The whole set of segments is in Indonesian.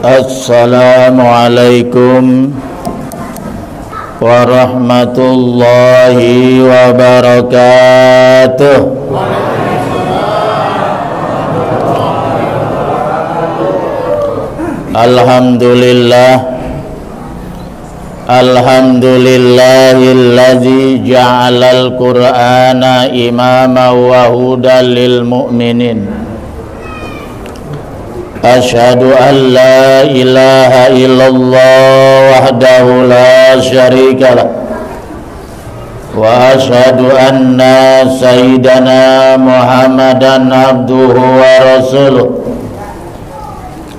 Assalamualaikum warahmatullahi wabarakatuh. Alhamdulillahilladzi ja'alal Qur'ana imama wa hudan lil mu'minin. Asyhadu an la ilaha illallah wahdahu la syarikalah wa asyhadu anna sayyidana Muhammadan abduhu wa rasuluh.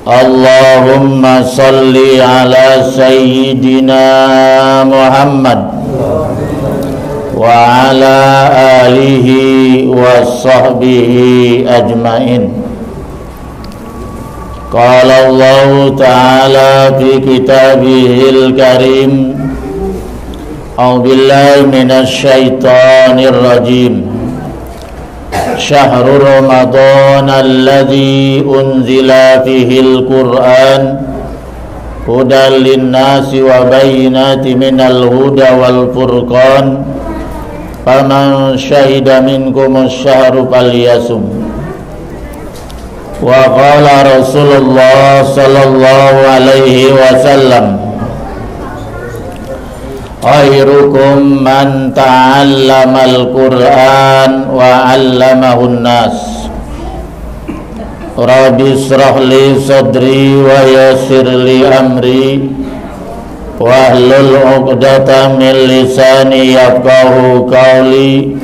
Allahumma salli ala sayyidina Muhammad wa ala alihi wa sahbihi ajmain. Qala Allah Ta'ala fi kitabihil karim. A'udzu billahi minasy syaithanir rajim. Syahrul Ramadan alladzi unzila fihil Qur'an hudan lin-nasi wa bayyinatin minal huda wal furqan. Faman syahida minkumus syahra falyasum. Wa qala Rasulullah sallallahu alaihi wasallam, khairukum man ta'allamal Qur'an wa 'allamahun nas. Rabbi ishrah li sadri wa yassir li amri wahlul 'uqdatam min lisani yafqahu qawli.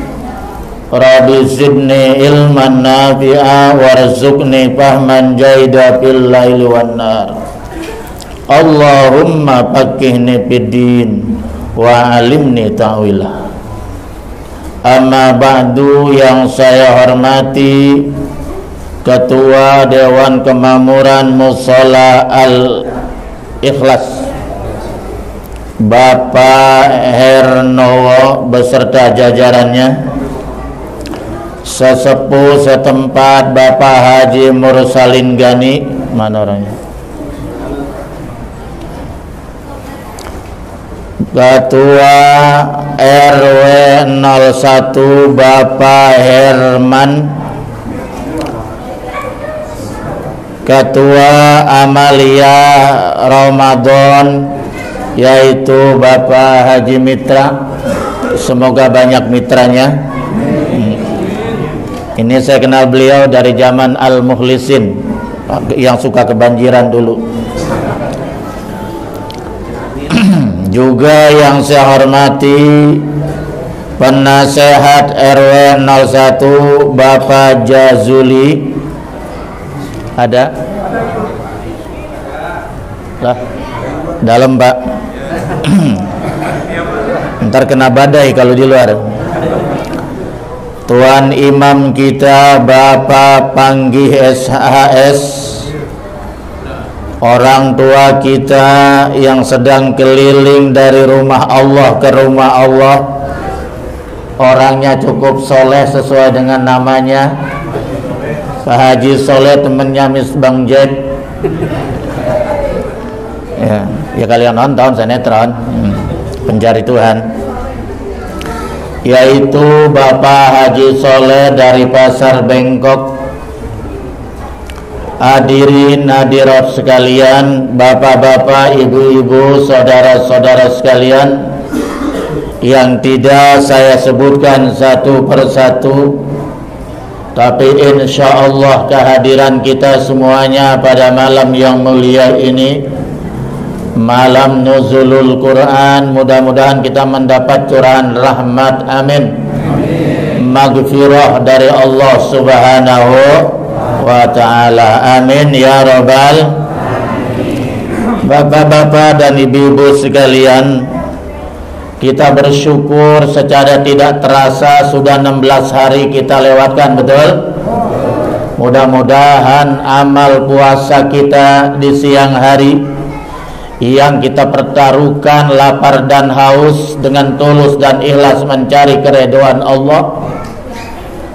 Rabbi zidni ilman nafi'a warzuqni fahman jaida fil laili wan nar. Allahumma faqihni fid din wa alimni ta'wilah. Amma ba'du, yang saya hormati Ketua Dewan Kemakmuran Mushola Al-Ikhlas Bapak Hernowo beserta jajarannya, sesepuh setempat Bapak Haji Mursalin Gani, mana orangnya? Ketua RW 01 Bapak Herman, Ketua Amalia Ramadan yaitu Bapak Haji Mitra, semoga banyak mitranya. Ini saya kenal beliau dari zaman Al-Mukhlisin yang suka kebanjiran dulu. Juga yang saya hormati penasehat RW 01 Bapak Jazuli. Ada? Lah, dalam Pak. Ntar kena badai kalau di luar. Tuan Imam kita Bapak Panggih SHS, orang tua kita yang sedang keliling dari rumah Allah ke rumah Allah, orangnya cukup soleh sesuai dengan namanya, Pak Haji Soleh, temennya Miss Bang Jack. Ya kalian nonton sinetron Pencari Tuhan, yaitu Bapak Haji Soleh dari Pasar Bengkok. Hadirin hadirat sekalian, bapak-bapak, ibu-ibu, saudara-saudara sekalian, yang tidak saya sebutkan satu persatu, tapi insya Allah kehadiran kita semuanya pada malam yang mulia ini, malam nuzulul Quran, mudah-mudahan kita mendapat curahan rahmat, amin, maghfirah dari Allah subhanahu wa ta'ala, amin ya rabbal. Bapak-bapak dan ibu-ibu sekalian, kita bersyukur secara tidak terasa sudah 16 hari kita lewatkan, betul? Mudah-mudahan amal puasa kita di siang hari yang kita pertaruhkan lapar dan haus dengan tulus dan ikhlas mencari keridhaan Allah,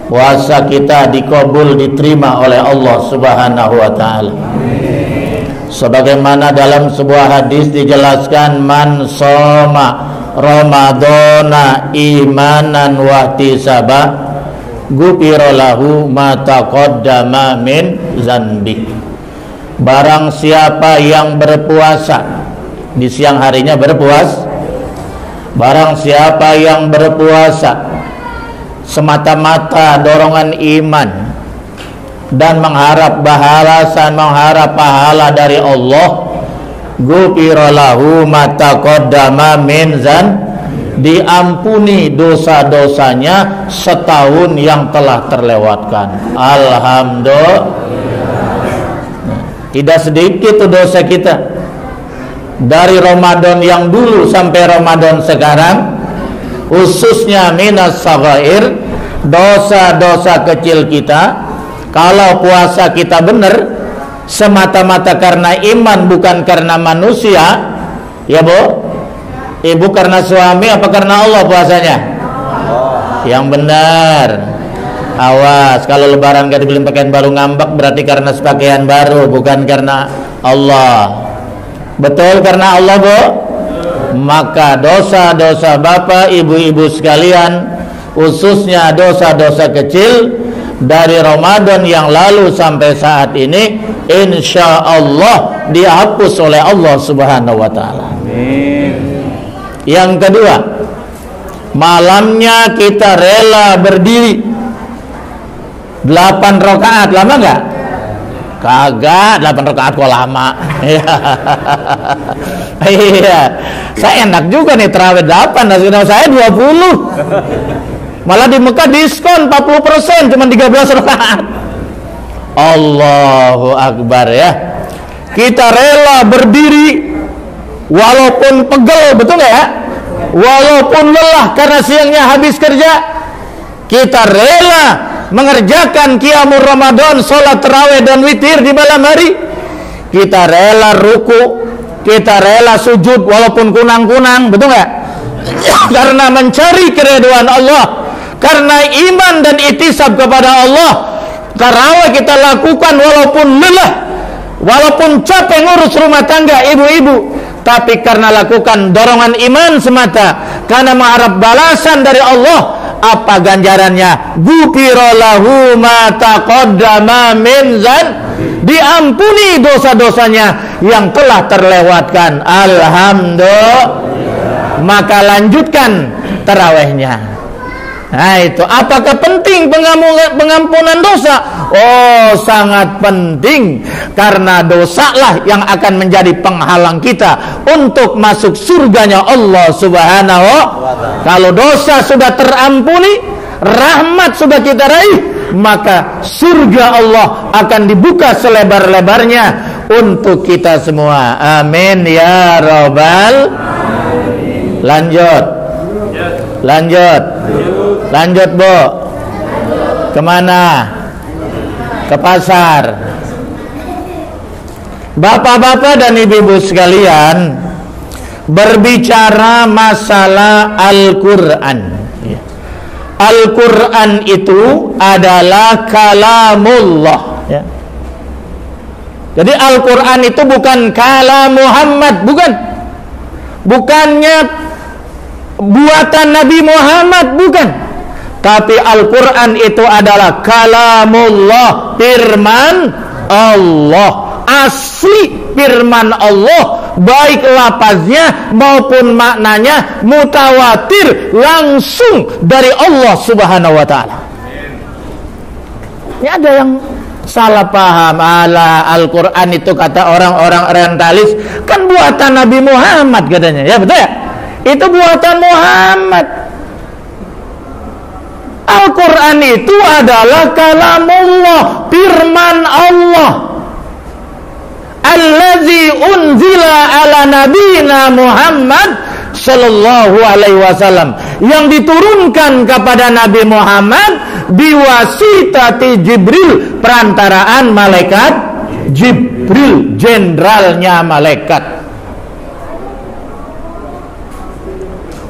puasa kita dikabul, diterima oleh Allah subhanahu wa ta'ala. sebagaimana dalam sebuah hadis dijelaskan, man shoma ramadhana imanan wa ihtisaba ghufira lahu ma taqaddama min dzanbi. Barang siapa yang berpuasa di siang harinya barang siapa yang berpuasa semata-mata dorongan iman dan mengharap pahala dari Allah, ghufira lahu ma taqaddama min dzan, diampuni dosa-dosanya setahun yang telah terlewatkan. Alhamdulillah. Tidak sedikit tuh dosa kita dari Ramadan yang dulu sampai Ramadan sekarang, khususnya minas saghair, dosa-dosa kecil kita. Kalau puasa kita benar semata-mata karena iman, bukan karena manusia, ya Bu, ibu karena suami apa karena Allah puasanya? Yang benar. Awas, kalau lebaran gak dibeliin pakaian baru ngambek, berarti karena sepakaian baru, bukan karena Allah. Betul karena Allah, Bu? Maka dosa-dosa bapak, ibu-ibu sekalian, khususnya dosa-dosa kecil dari Ramadan yang lalu sampai saat ini, insya Allah dihapus oleh Allah Subhanahu wa Ta'ala. Yang kedua, malamnya kita rela berdiri 8 rakaat. Lama nggak? Kagak, 8 rakaat kok lama. Iya, saya enak juga nih terawih 8, nasional saya 20. Malah di Mekah diskon 40%, cuma 13 rakaat. Allahu Akbar ya. Kita rela berdiri walaupun pegel, betul nggak ya? Walaupun lelah karena siangnya habis kerja, kita rela mengerjakan qiyamul Ramadan, sholat tarawih dan witir di malam hari. Kita rela ruku, kita rela sujud walaupun kunang-kunang, betul nggak? Karena mencari keridhaan Allah, karena iman dan itisab kepada Allah. Tarawih kita lakukan walaupun lelah, walaupun capek ngurus rumah tangga ibu-ibu, tapi karena lakukan dorongan iman semata, karena mengharap balasan dari Allah. Apa ganjarannya? Ghufira lahu ma taqaddama min dzan, diampuni dosa-dosanya yang telah terlewatkan. Alhamdulillah. Maka lanjutkan tarawihnya. Nah itu, apakah penting pengampunan dosa? Oh, sangat penting, karena dosalah yang akan menjadi penghalang kita untuk masuk surganya Allah Subhanahu wa Ta'ala. Kalau dosa sudah terampuni, rahmat sudah kita raih, maka surga Allah akan dibuka selebar-lebarnya untuk kita semua. Amin ya Rabbal. Lanjut Bu. Kemana? Ke pasar. Bapak-bapak dan ibu-ibu sekalian, berbicara masalah Al-Quran. Al-Quran itu adalah kalamullah ya. Jadi Al-Quran itu bukan kalam Muhammad, bukannya buatan Nabi Muhammad, bukan. Tapi Al-Quran itu adalah kalamullah, firman Allah, asli firman Allah, baik lafaznya maupun maknanya mutawatir langsung dari Allah Subhanahu wa Ta'ala. Ini ada yang salah paham, Al-Quran itu kata orang-orang orientalis kan buatan Nabi Muhammad katanya, ya betul ya? Itu buatan Muhammad. Al-Quran itu adalah kalamullah, firman Allah, allazi unzila ala nabiyina Muhammad sallallahu alaihi wasallam, yang diturunkan kepada Nabi Muhammad biwasitati Jibril, perantaraan malaikat Jibril, jenderalnya malaikat.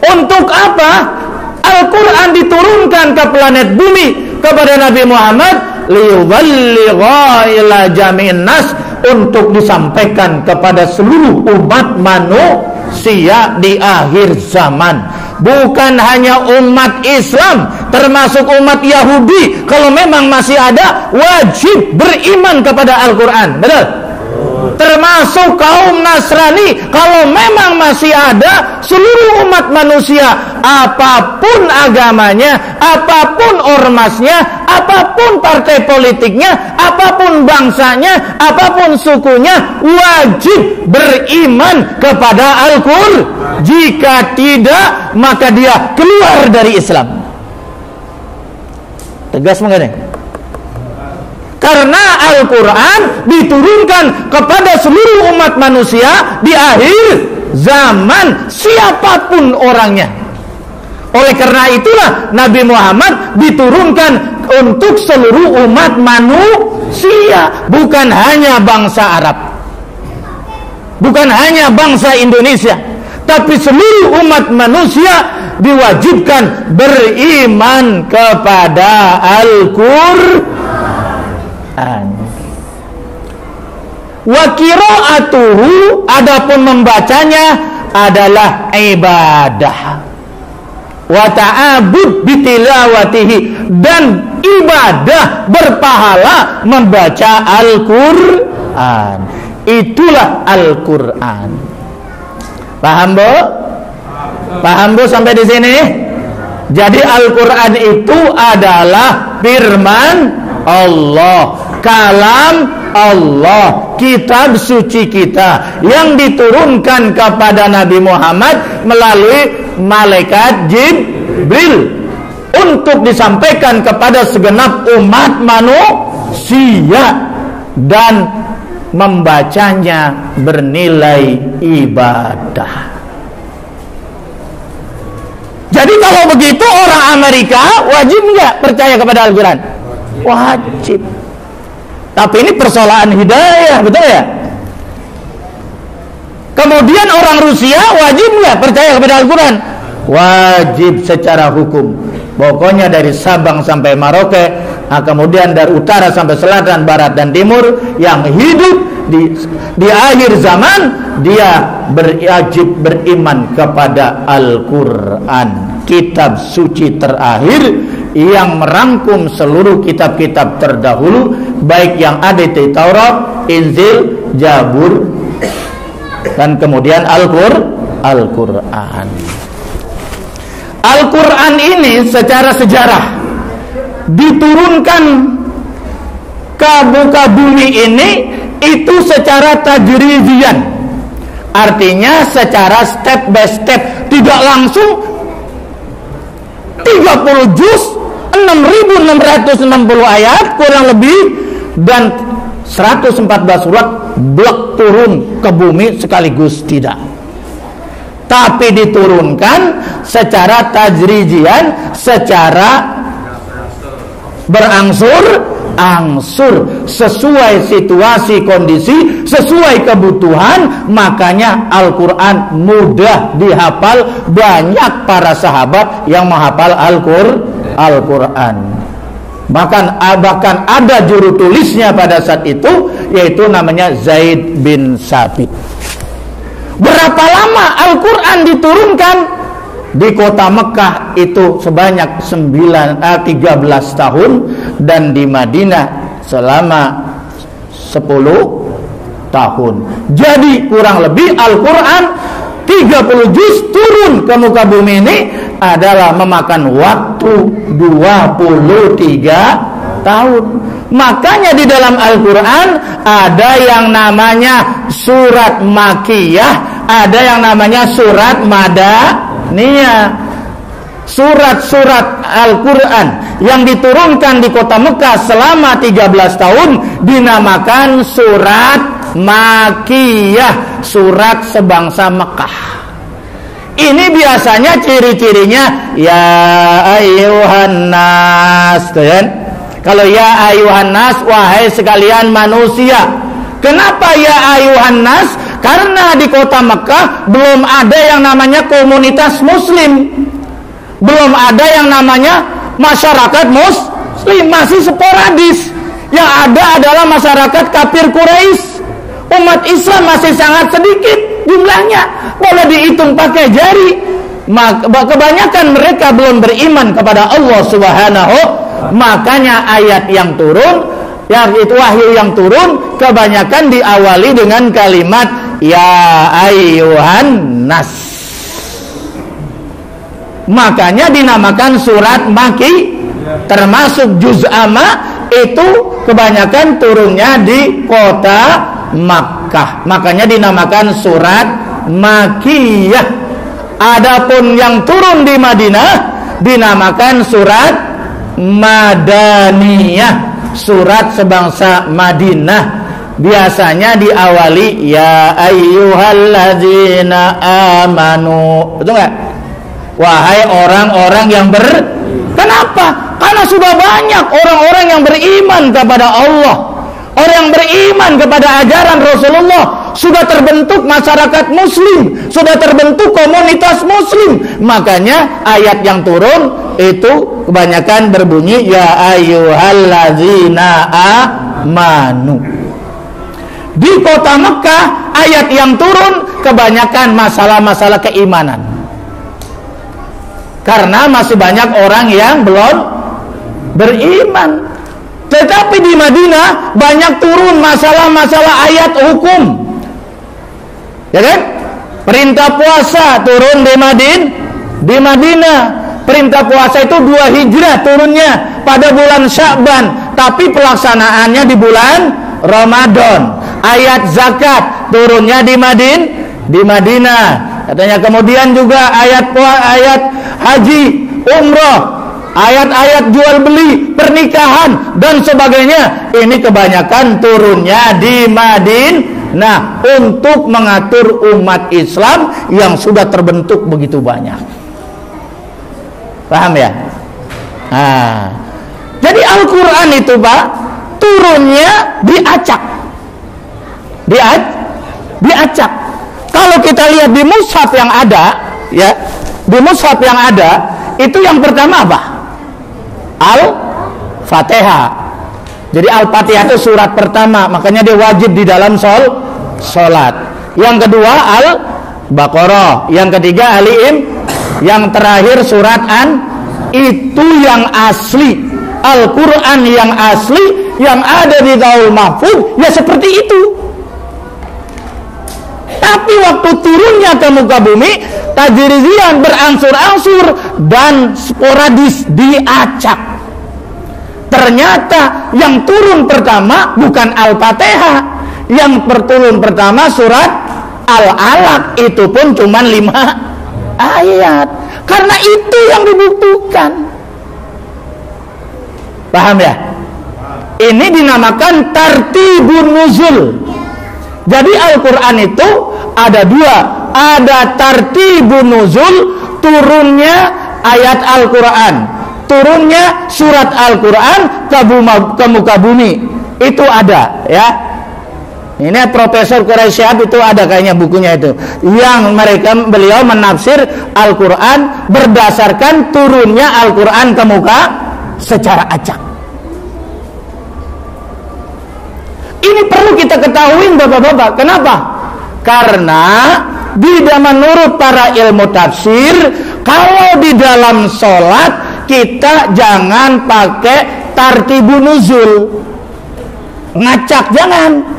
Untuk apa Al-Quran diturunkan ke planet bumi kepada Nabi Muhammad? Liyuballigha ila jami'in nas untuk disampaikan kepada seluruh umat manusia di akhir zaman. Bukan hanya umat Islam, termasuk umat Yahudi, kalau memang masih ada, wajib beriman kepada Al-Quran. Betul? Termasuk kaum Nasrani, kalau memang masih ada, seluruh umat manusia, apapun agamanya, apapun ormasnya, apapun partai politiknya, apapun bangsanya, apapun sukunya, wajib beriman kepada Al-Quran. Jika tidak, maka dia keluar dari Islam. Tegas mengenai. Karena Al-Quran diturunkan kepada seluruh umat manusia di akhir zaman, siapapun orangnya. Oleh karena itulah Nabi Muhammad diturunkan untuk seluruh umat manusia, bukan hanya bangsa Arab, bukan hanya bangsa Indonesia, tapi seluruh umat manusia diwajibkan beriman kepada Al-Quran. Wa qira'atuhu, adapun membacanya adalah ibadah. Wa ta'abud bitilawatihi, dan ibadah berpahala membaca Al-Quran. Itulah Al-Quran. Paham, Bu? Paham, Bu, sampai di sini? Jadi Al-Quran itu adalah firman Allah, kalam Allah, kitab suci kita yang diturunkan kepada Nabi Muhammad melalui malaikat Jibril untuk disampaikan kepada segenap umat manusia, dan membacanya bernilai ibadah. Jadi kalau begitu orang Amerika wajib nggak percaya kepada Al-Quran? Wajib. Tapi ini persoalan hidayah, betul ya? Kemudian orang Rusia wajib nggak percaya kepada Al-Quran? Wajib secara hukum. Pokoknya dari Sabang sampai Merauke, kemudian dari utara sampai selatan, barat dan timur, yang hidup di akhir zaman, dia wajib beriman kepada Al-Quran, kitab suci terakhir yang merangkum seluruh kitab-kitab terdahulu, baik yang ada di Taurat, Injil, Zabur, dan kemudian Al-Quran. Al-Quran ini secara sejarah diturunkan ke muka bumi ini itu secara tajridian, artinya secara step by step, tidak langsung 30 juz, 6.660 ayat kurang lebih, dan 114 surat blok turun ke bumi sekaligus, tidak. Tapi diturunkan secara tajridian, secara berangsur-angsur, sesuai situasi kondisi, sesuai kebutuhan. Makanya Al-Quran mudah dihafal, banyak para sahabat yang menghafal Al-Quran. Bahkan ada juru tulisnya pada saat itu, yaitu namanya Zaid bin Sabit. Berapa lama Al-Quran diturunkan? Di kota Mekah itu sebanyak 13 tahun, dan di Madinah selama 10 tahun. Jadi kurang lebih Al-Quran 30 juz turun ke muka bumi ini adalah memakan waktu 23 tahun. Makanya di dalam Al-Quran ada yang namanya surat Makiyah, ada yang namanya surat Madaniyah. Surat-surat Al-Quran yang diturunkan di kota Mekah selama 13 tahun dinamakan surat Makiyah, surat sebangsa Mekah. Ini biasanya ciri-cirinya ya ayyuhan nas, kan? Kalau ya ayyuhan nas, wahai sekalian manusia. Kenapa ya ayyuhan nas? Karena di kota Mekah belum ada yang namanya komunitas muslim, belum ada yang namanya masyarakat muslim, masih sporadis. Yang ada adalah masyarakat kafir Quraisy. Umat Islam masih sangat sedikit jumlahnya, boleh dihitung pakai jari. Kebanyakan mereka belum beriman kepada Allah Subhanahu. Makanya ayat yang turun, yang itu wahyu yang turun, kebanyakan diawali dengan kalimat ya ayyuhan nas. Makanya dinamakan surat Maki, termasuk juz amma itu kebanyakan turunnya di kota Makkah. Makanya dinamakan surat Makiyah. Adapun yang turun di Madinah dinamakan surat Madaniyah, surat sebangsa Madinah. Biasanya diawali ya ayyuhalladzina amanu. Betul nggak? Wahai orang-orang yang Kenapa? Karena sudah banyak orang-orang yang beriman kepada Allah, orang yang beriman kepada ajaran Rasulullah. Sudah terbentuk masyarakat muslim, sudah terbentuk komunitas muslim. Makanya ayat yang turun itu kebanyakan berbunyi ya ayyuhalladzina amanu. Di kota Mekah ayat yang turun kebanyakan masalah-masalah keimanan, karena masih banyak orang yang belum beriman. Tetapi di Madinah banyak turun masalah-masalah ayat hukum, ya kan? Perintah puasa turun di Madinah. Perintah puasa itu 2 Hijrah turunnya pada bulan Sya'ban, tapi pelaksanaannya di bulan Ramadan. Ayat zakat turunnya di Madinah. Katanya kemudian juga ayat haji, umroh, ayat-ayat jual beli, pernikahan dan sebagainya, ini kebanyakan turunnya di Madinah untuk mengatur umat Islam yang sudah terbentuk begitu banyak. Paham ya? Nah, jadi Al-Quran itu Pak turunnya diacak. Diacak. Kalau kita lihat di mushaf yang ada, ya, di mushaf yang ada itu yang pertama apa? Al-Fatihah. Jadi Al-Fatihah itu surat pertama, makanya dia wajib di dalam sholat. Yang kedua Al-Baqarah, yang ketiga yang terakhir surat itu yang asli. Al-Quran yang asli yang ada di Lauhul Mahfuz ya seperti itu. Tapi waktu turunnya ke muka bumi, tajrizian, berangsur-angsur dan sporadis, diacak. Ternyata yang turun pertama bukan Al-Fatihah, yang turun pertama surat Al-Alaq, itu pun cuma 5 ayat. Karena itu yang dibutuhkan. Paham ya? Ini dinamakan tartibun nuzul. Jadi Al-Quran itu ada 2. Ada tartibun nuzul, turunnya ayat Al-Quran, turunnya surat Al-Quran ke muka bumi. Itu ada, ya. Ini Profesor Quraisyab itu ada kayaknya bukunya itu, yang beliau menafsir Al-Quran berdasarkan turunnya Al-Quran ke muka secara acak. Ini perlu kita ketahui Bapak-bapak. Kenapa? Karena menurut para ilmu tafsir, kalau di dalam sholat kita jangan pakai tartibun nuzul, ngacak jangan.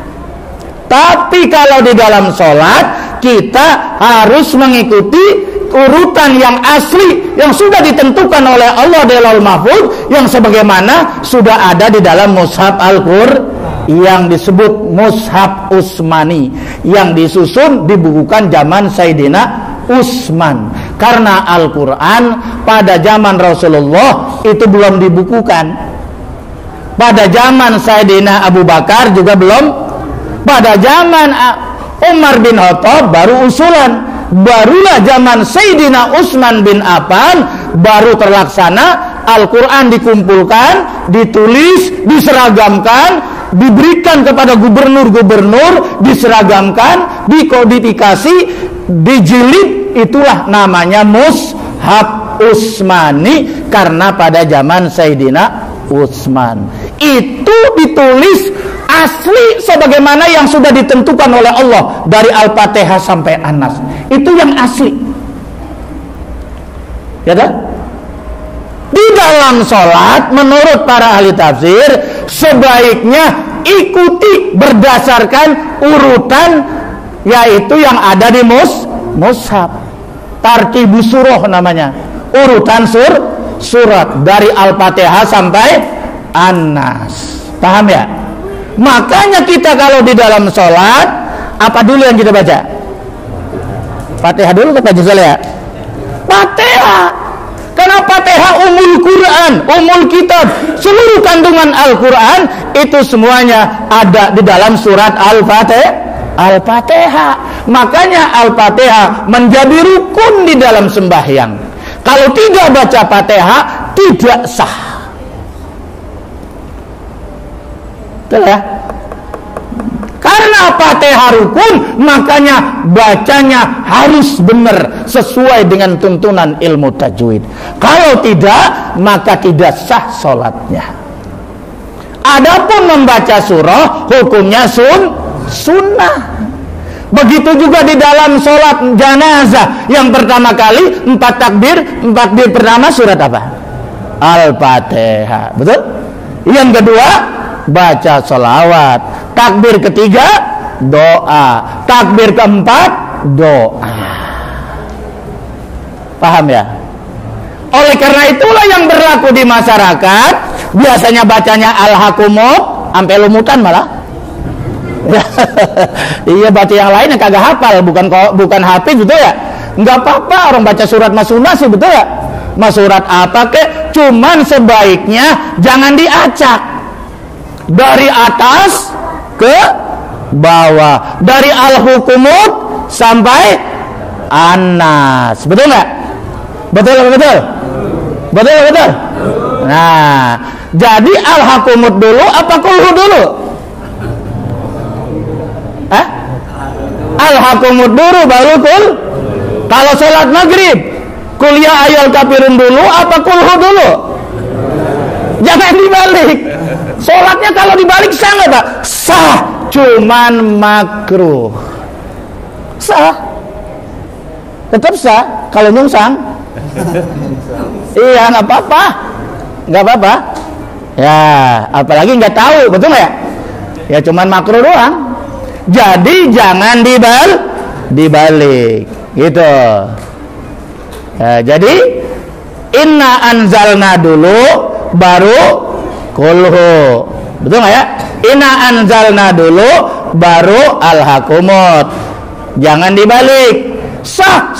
Tapi kalau di dalam sholat kita harus mengikuti urutan yang asli yang sudah ditentukan oleh Allah di Lauhul Mahfuz, yang sebagaimana sudah ada di dalam mushaf Al-Qur'an yang disebut mushaf Utsmani, yang disusun dibukukan zaman Sayyidina Utsman. Karena Al-Quran pada zaman Rasulullah itu belum dibukukan, pada zaman Sayyidina Abu Bakar juga belum, pada zaman Umar bin Khattab baru usulan, barulah zaman Sayyidina Utsman bin Affan baru terlaksana. Al-Quran dikumpulkan, ditulis, diseragamkan, diberikan kepada gubernur-gubernur, diseragamkan, dikodifikasi, dijilid. Itulah namanya mushaf Utsmani, karena pada zaman Sayyidina Utsman itu ditulis asli sebagaimana yang sudah ditentukan oleh Allah dari Al-Fatihah sampai An-Nas. Itu yang asli. Ya kan? Di dalam sholat menurut para ahli tafsir sebaiknya ikuti berdasarkan urutan yaitu yang ada di mushaf. Tartibus surah namanya. Urutan surat dari Al-Fatihah sampai An-Nas. Paham ya? Makanya kita kalau di dalam sholat apa dulu yang kita baca? Fatihah dulu kata Juzal ya? Fatihah. Karena Fatihah umul Quran, umul kitab, seluruh kandungan Al-Quran itu semuanya ada di dalam surat Al-Fatihah. Makanya Al-Fatihah menjadi rukun di dalam sembahyang. Kalau tidak baca Fatihah tidak sah. Betul ya? Karena Fatihah rukun, makanya bacanya harus benar sesuai dengan tuntunan ilmu tajwid. Kalau tidak, maka tidak sah sholatnya. Adapun membaca surah, hukumnya sunnah. Begitu juga di dalam sholat janazah. Yang pertama kali 4 takbir pertama surat apa? Al-Fatihah. Betul? Yang kedua baca sholawat. Takbir ketiga doa. Takbir keempat doa. Paham ya? Oleh karena itulah yang berlaku di masyarakat, biasanya bacanya al-hakumut sampai lumutan malah. Iya, baca yang lain yang kagak hafal, bukan hafiz, betul ya? Enggak apa-apa orang baca surat masunah sih, betul ya? Mas surat apa kek? Cuman sebaiknya jangan diacak dari atas ke bawah, dari al-hukumut sampai An-Nas. Betul nggak? Betul. Nah, jadi al-hukumut dulu apa kulhu dulu? Al-hukumut dulu baru kul. Kalau sholat maghrib, kuliah ayal kafirun dulu apa kulhu dulu? Jangan dibalik. Sholatnya kalau dibalik sah nggak Pak? Sah, cuman makruh. Sah, tetap sah kalau nyungsang. Iya, nggak apa-apa. Ya, apalagi nggak tahu, betul nggak ya? Ya cuman makruh doang. Jadi jangan dibalik, gitu. Ya, jadi inna anzalna dulu, baru kulhu. Betul nggak ya? Inna anzalna dulu, baru al-hakumut. Jangan dibalik. Sah,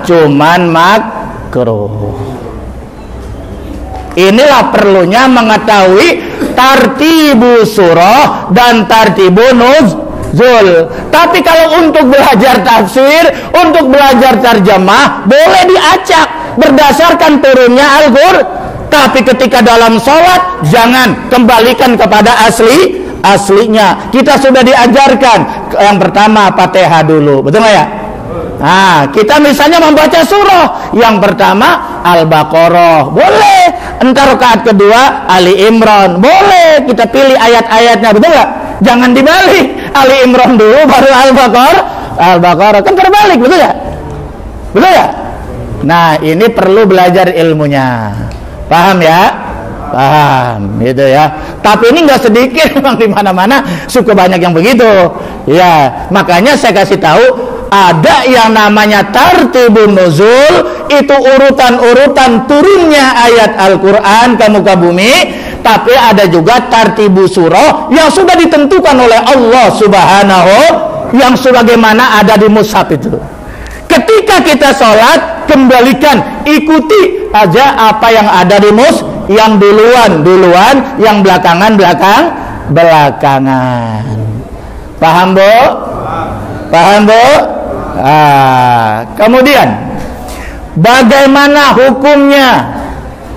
cuman makruh. Inilah perlunya mengetahui tartibu surah dan tartibu nuzul. Tapi kalau untuk belajar tafsir, untuk belajar terjemah, boleh diacak berdasarkan turunnya Al-Qur'an. Tapi ketika dalam sholat, jangan kembalikan kepada aslinya. Kita sudah diajarkan yang pertama Fatihah dulu, betul nggak ya? Nah, kita misalnya membaca surah yang pertama Al-Baqarah, boleh. Entar rakaat kedua Ali Imran, boleh. Kita pilih ayat-ayatnya, betul nggak? Jangan dibalik. Ali Imran dulu baru Al-Baqarah. Kan terbalik, betul ya? Betul ya? Nah, ini perlu belajar ilmunya. Paham ya? Paham, gitu ya. Tapi ini nggak sedikit, memang di mana-mana suka banyak yang begitu. Ya, makanya saya kasih tahu ada yang namanya tartibun nuzul, itu urutan-urutan turunnya ayat Al-Quran ke muka bumi. Tapi ada juga tartibu surah yang sudah ditentukan oleh Allah Subhanahu, yang sebagaimana ada di mushaf itu. Ketika kita sholat, kembalikan, ikuti aja apa yang ada di mushaf. Yang duluan, yang belakangan. Paham Bu? Kemudian bagaimana hukumnya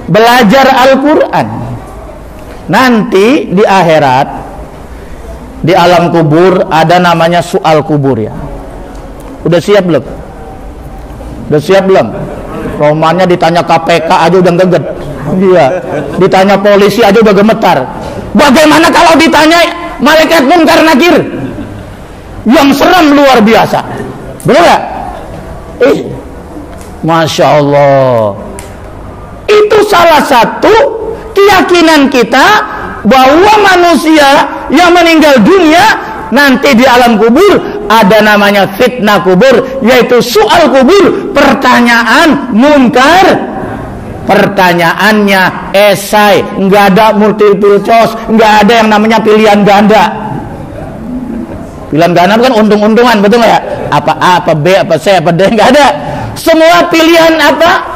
belajar Al-Quran? Nanti di akhirat, di alam kubur ada namanya soal kubur ya. Udah siap belum? Romannya ditanya KPK aja udah geget. Iya, ditanya polisi aja udah gemetar. Bagaimana kalau ditanya malaikat munkar nakir yang seram luar biasa. Betul gak? Masya Allah. Itu salah satu keyakinan kita bahwa manusia yang meninggal dunia nanti di alam kubur ada namanya fitnah kubur, yaitu soal kubur, pertanyaan munkar. Pertanyaannya esai, nggak ada multiple choice, nggak ada yang namanya pilihan ganda. Pilihan ganda kan untung-untungan, betul nggak ya? Apa A, apa B, apa C, apa D, nggak ada. Semua pilihan apa?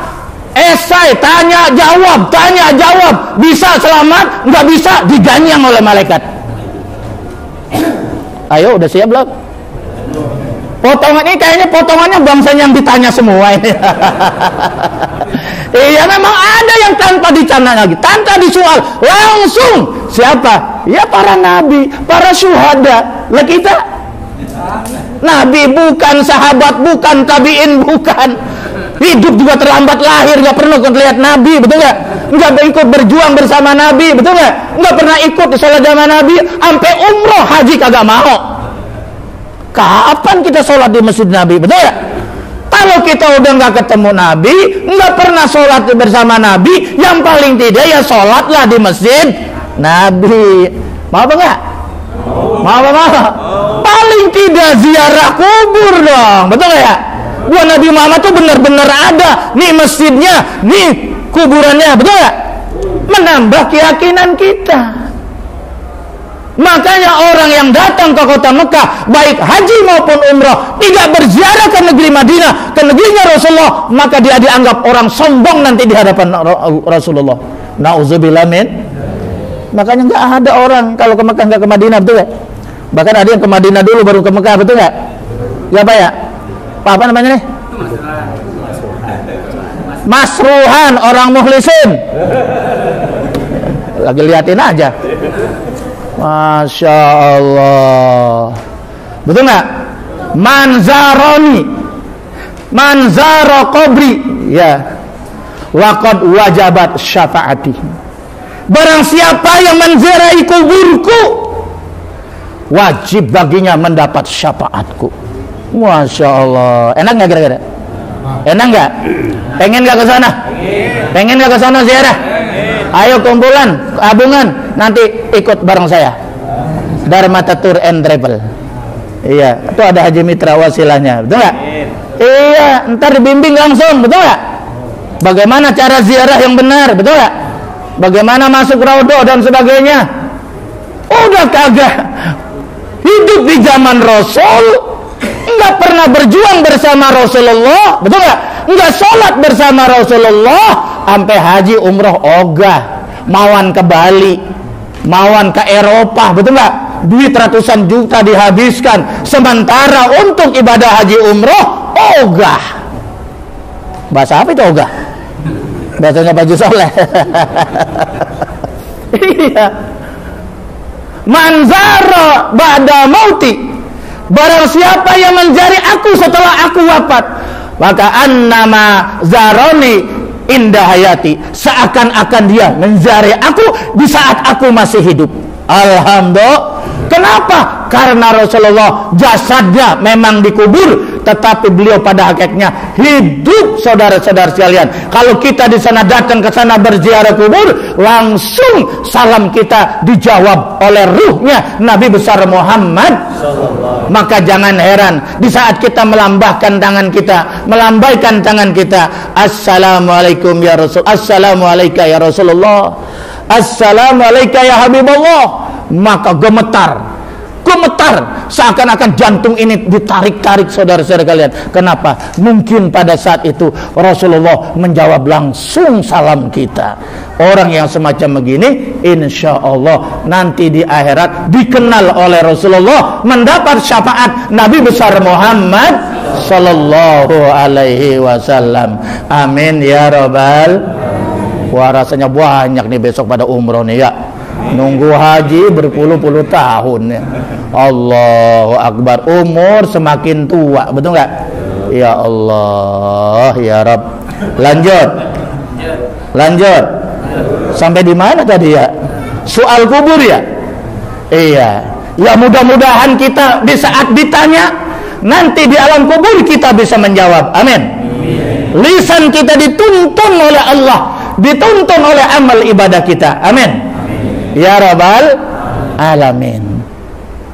Esai, tanya jawab, bisa selamat, nggak bisa diganyang oleh malaikat. Ayo, udah siap belum? Potongan ini kayaknya potongannya bangsanya yang ditanya semua ini. Iya, memang ada yang tanpa dicana lagi, tanpa disoal, langsung siapa? Ya para nabi, para syuhada. Lah kita nabi bukan, sahabat bukan, tabiin bukan. Hidup juga terlambat lahir, nggak pernah lihat nabi, betul nggak? Nggak ikut berjuang bersama nabi, betul nggak? Nggak pernah ikut di sholat zaman nabi, sampai umroh haji kagak mau. Kapan kita sholat di masjid nabi, betul nggak? Kalau kita udah nggak ketemu nabi, nggak pernah sholat bersama nabi, yang paling tidak ya sholatlah di masjid nabi. Mau apa nggak? Mau apa? Paling tidak ziarah kubur dong, betul nggak ya? Buat Nabi Muhammad tuh benar-benar ada nih masjidnya, nih kuburannya, betul nggak? Menambah keyakinan kita. Makanya orang yang datang ke kota Mekah, baik haji maupun umrah, tidak berziarah ke negeri Madinah, ke negerinya Rasulullah, maka dia dianggap orang sombong nanti di hadapan Rasulullah. Nauzubillah min. Makanya nggak ada orang kalau ke Mekah nggak ke Madinah, betul nggak? Bahkan ada yang ke Madinah dulu baru ke Mekah, betul nggak? Ya Pak ya? Apa namanya nih? Masruhan, orang muhlisin. Lagi liatin aja. Masya Allah. Betul nggak? Manzaroni, manzaro qabri, ya. Waqad wajabat syafaati. Barang siapa yang menziarahi kuburku, wajib baginya mendapat syafaatku. Masya Allah. Enak nggak kira-kira? Enak nggak? Pengen nggak ke sana? Pengen nggak ke sana ziarah? Ayo kumpulan, abungan, nanti ikut bareng saya. Dharmata Tour and Travel. Iya, itu ada Haji Mitra wasilahnya, betul nggak? Iya, ntar dibimbing langsung, betul nggak? Bagaimana cara ziarah yang benar, betul nggak? Bagaimana masuk raudhah dan sebagainya? Udah kagak hidup di zaman Rasul, nggak pernah berjuang bersama Rasulullah, betul nggak? Nggak sholat bersama Rasulullah, sampai haji umroh ogah, mawan ke Bali, mawan ke Eropa, betul nggak? Duit ratusan juta dihabiskan, sementara untuk ibadah haji umroh ogah. Bahasa apa itu ogah? Bahasanya baju soleh. Iya. Manzara ba'da mauti, barang siapa yang mencari aku setelah aku wafat, maka annama zaroni indah hayati, seakan-akan dia mencari aku di saat aku masih hidup. Alhamdulillah. Kenapa? Karena Rasulullah jasadnya memang dikubur, tetapi beliau pada hakikatnya hidup, saudara-saudara sekalian. Kalau kita di sana datang ke sana berziarah kubur, langsung salam kita dijawab oleh ruhnya Nabi besar Muhammad. Maka jangan heran di saat kita melambaikan tangan kita, melambaikan tangan kita, assalamualaikum ya Rasul, assalamualaikum ya Rasulullah, assalamualaikum ya Habibullah, maka gemetar, seakan-akan jantung ini ditarik-tarik, saudara-saudara kalian. Kenapa? Mungkin pada saat itu Rasulullah menjawab langsung salam kita. Orang yang semacam begini, insya Allah nanti di akhirat dikenal oleh Rasulullah, mendapat syafaat Nabi besar Muhammad sallallahu alaihi wasallam. Amin ya rabbal. Wah, rasanya banyak nih besok pada umroh nih ya. Nunggu haji berpuluh-puluh tahun ya. Allahu Akbar, umur semakin tua, betul nggak? Ya Allah, ya Rabb. Lanjut. Sampai di mana tadi ya? Soal kubur ya? Iya. Ya mudah-mudahan kita di saat ditanya nanti di alam kubur kita bisa menjawab. Amin. Lisan kita dituntun oleh Allah, dituntun oleh amal ibadah kita. Amin. Ya Rabbal Alamin.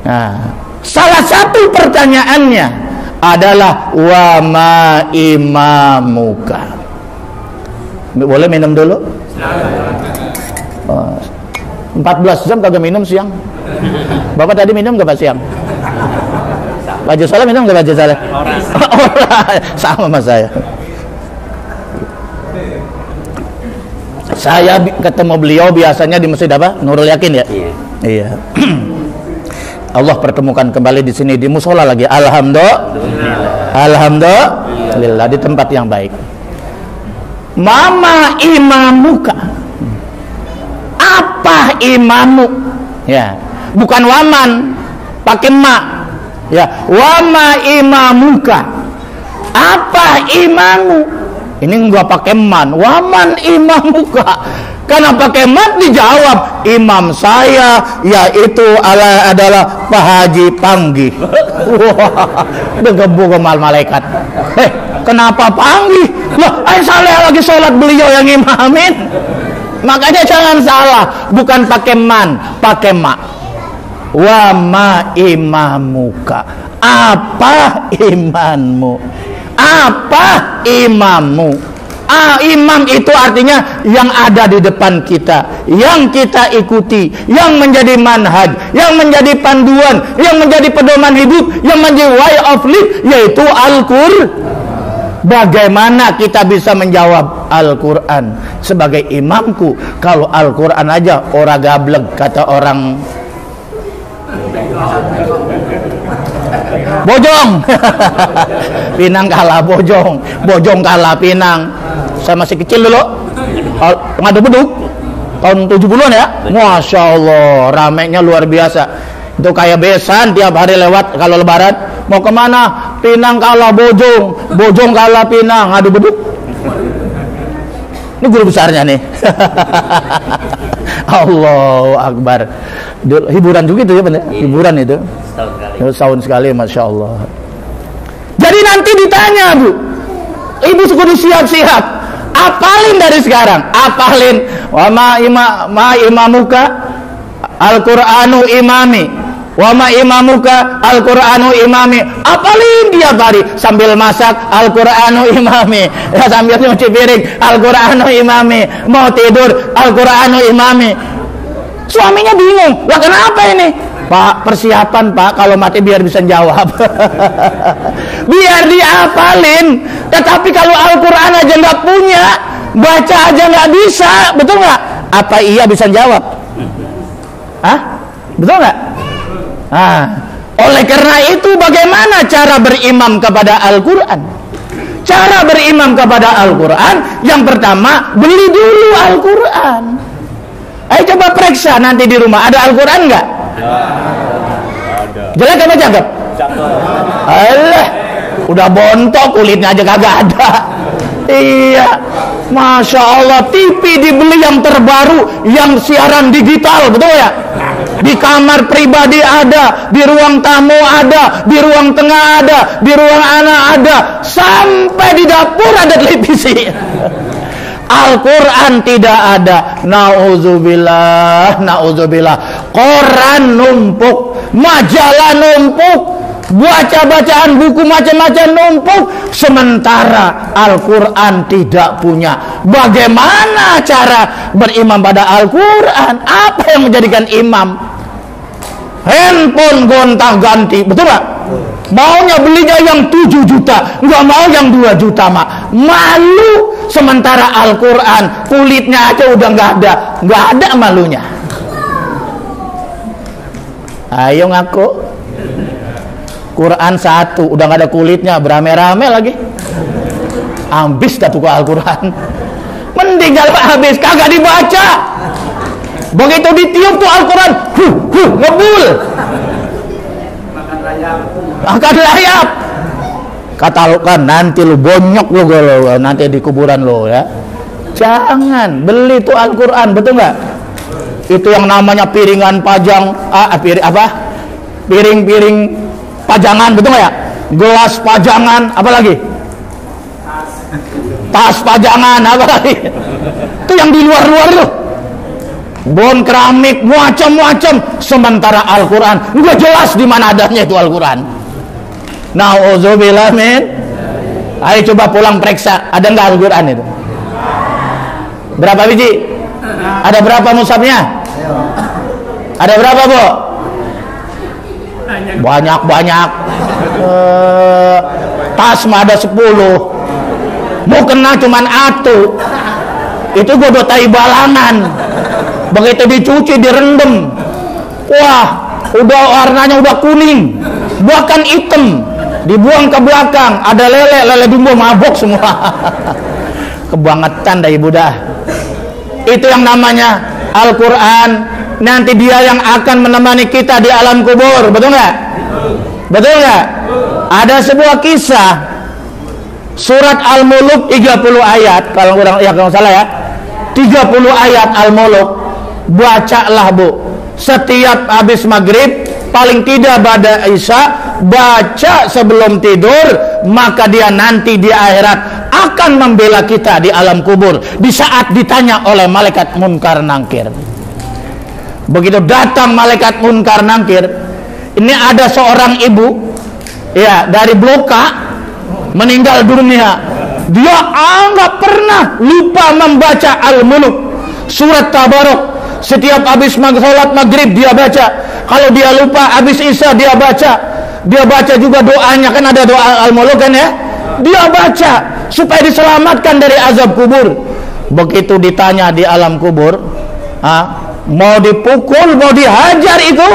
Nah, salah satu pertanyaannya adalah wa ma imamuka. Boleh minum dulu? 14 jam kagak minum siang. Bapak tadi minum gak Pak siang? Baju Saleh minum gak Baju Saleh? Sama sama saya. Saya ketemu beliau biasanya di masjid apa? Nurul Yakin ya? Iya. Allah pertemukan kembali di sini di musola lagi. Alhamdulillah di tempat yang baik. Mama imamuka. Apa imamu? Ya, bukan waman, pakai ma. Ya, wama imamuka. Apa imamu? Ini enggak pakai man, waman imamuka. Karena pakai man dijawab, imam saya yaitu adalah Pak Haji Panggi. Wah, digebuk sama malaikat. Kenapa Panggi? Loh, saya lagi sholat, beliau yang imamin. Makanya jangan salah, bukan pakai man, pakai ma. Wa ma imamuka. Apa imanmu? Apa imammu? Imam itu artinya yang ada di depan kita, yang kita ikuti, yang menjadi manhaj, yang menjadi panduan, yang menjadi pedoman hidup, yang menjadi way of life, yaitu Al-Qur'an. Bagaimana kita bisa menjawab Al-Quran sebagai imamku kalau Al-Quran aja ora gablek, kata orang Bojong. Pinang kalah Bojong, Bojong kalah Pinang. Saya masih kecil dulu ngadu beduk tahun 70-an ya. Masya Allah ramenya luar biasa. Itu kayak besan tiap hari lewat kalau lebaran. Mau kemana? Pinang kalah Bojong, Bojong kalah Pinang, ngadu beduk. Ini guru besarnya nih. Allahu Akbar. Hiburan juga itu ya bener? Hiburan itu. Setahun sekali, Masya Allah. Jadi nanti ditanya, Bu, ibu kudu siap-siap. Apalin dari sekarang. Apalin. Wa ma imamuka Al-Qur'anu imami. Wa ma imamuka Al-Qur'anu imami. Apalin dia hari sambil masak Al-Qur'anu imami. Ya, sambil nyuci piring Al-Qur'anu imami. Mau tidur Al-Qur'anu imami. Suaminya bingung. Lah kenapa ini? Pak, persiapan Pak, kalau mati biar bisa jawab. Biar diapalin. Tetapi kalau Al-Quran aja nggak punya, baca aja nggak bisa, betul nggak? Apa iya bisa jawab? Hah? Betul nggak? Oleh karena itu bagaimana cara berimam kepada Al-Quran? Cara berimam kepada Al-Quran, yang pertama beli dulu Al-Quran. Ayo coba periksa nanti di rumah, ada Al-Quran nggak? Jelek apa cakep? Alah, udah bontok kulitnya aja kagak ada. Iya, Masya Allah. TV dibeli yang terbaru, yang siaran digital, betul ya? Di kamar pribadi ada, di ruang tamu ada, di ruang tengah ada, di ruang anak ada, sampai di dapur ada televisi. Al-Quran tidak ada. Nauzubillah, nauzubillah. Koran numpuk, majalah numpuk, baca-bacaan buku macam-macam numpuk, sementara Al-Quran tidak punya. Bagaimana cara berimam pada Al-Quran? Apa yang menjadikan imam? Handphone gonta-ganti, betul nggak? Maunya belinya yang 7 juta, nggak mau yang 2 juta, mak. Malu. Sementara Al-Quran kulitnya aja udah nggak ada malunya. Ayo ngaku. Quran 1 udah nggak ada kulitnya, berame-rame lagi. Habis dah tuh Al-Quran. Mending kalau habis kagak dibaca. Begitu ditiup tuh Al-Quran, ngebul. Makan layap. Katakan nanti lu bonyok lu kalau nanti di kuburan lu ya. Jangan beli tuh Al-Quran, betul nggak? Itu yang namanya piringan pajang, piring-piring pajangan, betul nggak ya? Gelas pajangan, apa lagi? Tas pajangan, apa lagi? Itu yang di luar-luar itu. Bon keramik, macam-macam. Sementara Al-Quran nggak jelas di mana adanya itu Al-Quran. Nauzubillah min. Ayo coba pulang periksa, ada nggak Al-Quran itu? Berapa biji? Ada berapa mushafnya? Ada berapa, Bu? Banyak. Tas mah ada 10. Mau kena cuman atu. Itu gue udah tai balangan. Begitu dicuci, direndam, wah, udah warnanya udah kuning, bahkan hitam. Dibuang ke belakang, ada lele dumbo mabok semua. Kebangetan dah ibu dah. Itu yang namanya Al-Quran. Nanti dia yang akan menemani kita di alam kubur, betul nggak? Betul nggak? Ada sebuah kisah, surat Al-Muluk 30 ayat, kalau salah ya, 30 ayat Al-Muluk. Bacalah, Bu, setiap habis maghrib, paling tidak pada Isya, baca sebelum tidur, maka dia nanti di akhirat akan membela kita di alam kubur di saat ditanya oleh malaikat Munkar Nangkir. Begitu datang malaikat Munkar Nangkir, ini ada seorang ibu ya dari Bloka meninggal dunia. Dia nggak pernah lupa membaca Al-Muluk, surat Tabarok. Setiap habis sholat maghrib dia baca. Kalau dia lupa habis Isya dia baca. Dia baca juga doanya, kan ada doa Al-Muluk kan ya. Dia baca supaya diselamatkan dari azab kubur. Begitu ditanya di alam kubur, mau dipukul, mau dihajar itu,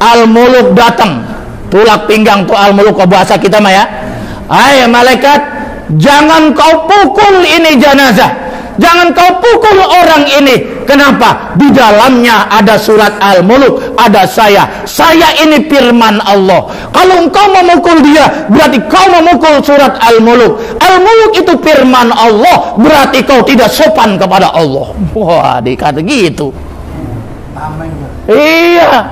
Al-Muluk datang. Tulak pinggang tuh Al-Muluk, ke bahasa kita mah ya. Hai malaikat, jangan kau pukul ini jenazah. Jangan kau pukul orang ini. Kenapa? Di dalamnya ada surat Al-Muluk, ada saya. Saya ini firman Allah. Kalau engkau memukul dia, berarti kau memukul surat Al-Muluk. Al-Muluk itu firman Allah, berarti kau tidak sopan kepada Allah. Wah, dikata gitu. Iya.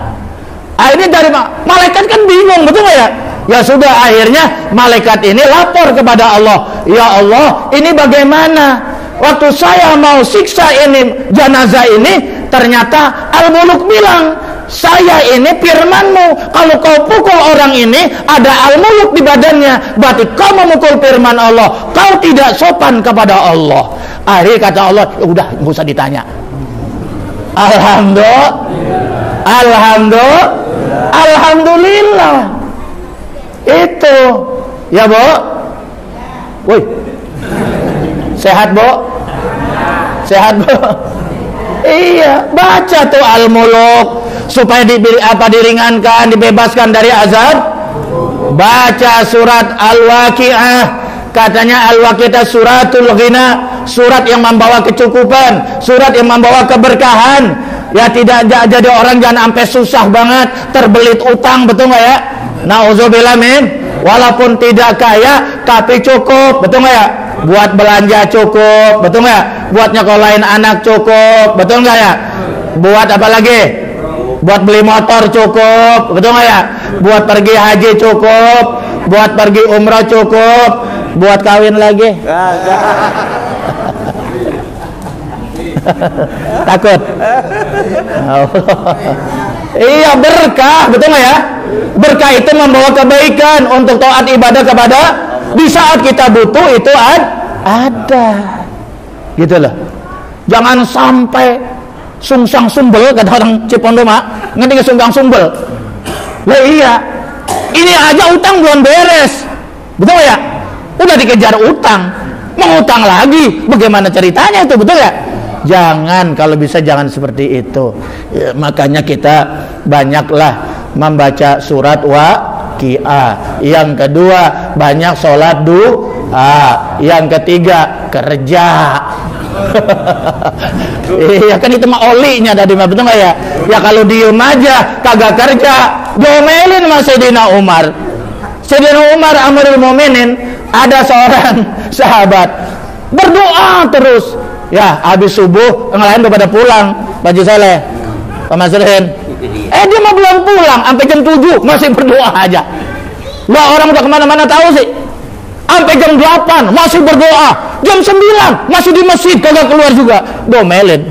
Ini dari malaikat kan bingung, betul nggak ya? Ya sudah, akhirnya malaikat ini lapor kepada Allah. Ya Allah, ini bagaimana? Waktu saya mau siksa ini jenazah ini, ternyata Al-Muluk bilang, saya ini firmanmu. Kalau kau pukul orang ini, ada Al-Muluk di badannya, berarti kau memukul firman Allah. Kau tidak sopan kepada Allah. Akhirnya kata Allah, udah nggak usah ditanya. Alhamdulillah. Itu ya, Bu. Woi, sehat, Bu? Sehat, Bu? Iya, baca tuh Al-Muluk supaya diringankan, dibebaskan dari azab. Baca surat Al-Waqi'ah. Katanya Al-Waqi'ah suratul ghina, surat yang membawa kecukupan, surat yang membawa keberkahan. Ya, tidak jadi orang jangan sampai susah banget, terbelit utang, betul nggak ya? Nauzubillah min. Walaupun tidak kaya tapi cukup, betul nggak ya? Buat belanja cukup, betul nggak? Buat nyekolahin anak cukup, betul nggak ya? Buat apa lagi? Buat beli motor cukup, betul nggak ya? Buat pergi haji cukup, buat pergi umrah cukup, buat kawin lagi. Takut? Iya, berkah, betul nggak ya? Berkah itu membawa kebaikan untuk taat ibadah kepada, di saat kita butuh itu ada, gitu loh. Jangan sampai sungsang sumbel, kata orang Cipondo mah, ngerti nggak sungsang sumbel? Lah iya, ini aja utang belum beres, betul ya? Udah dikejar utang, mau utang lagi, bagaimana ceritanya itu, betul ya? Jangan, kalau bisa jangan seperti itu ya, makanya kita banyaklah membaca surat Waqi'ah. Yang kedua, banyak sholat duha. Yang ketiga, kerja. Iya kan, itu mah olinya tadi mah, betul nggak ya? Ya kalau diem aja kagak kerja, diomelin sama Sayyidina Umar. Sayyidina Umar Amirul Mukminin, ada seorang sahabat berdoa terus. Ya, habis subuh yang lain udah pada pulang. Baju Saleh, Pak Masrin, Dia mah belum pulang, sampai jam 7 masih berdoa aja. Lah orang udah kemana-mana tahu sih. Sampai jam 8 masih berdoa, jam 9 masih di masjid, kagak keluar juga. Domelin.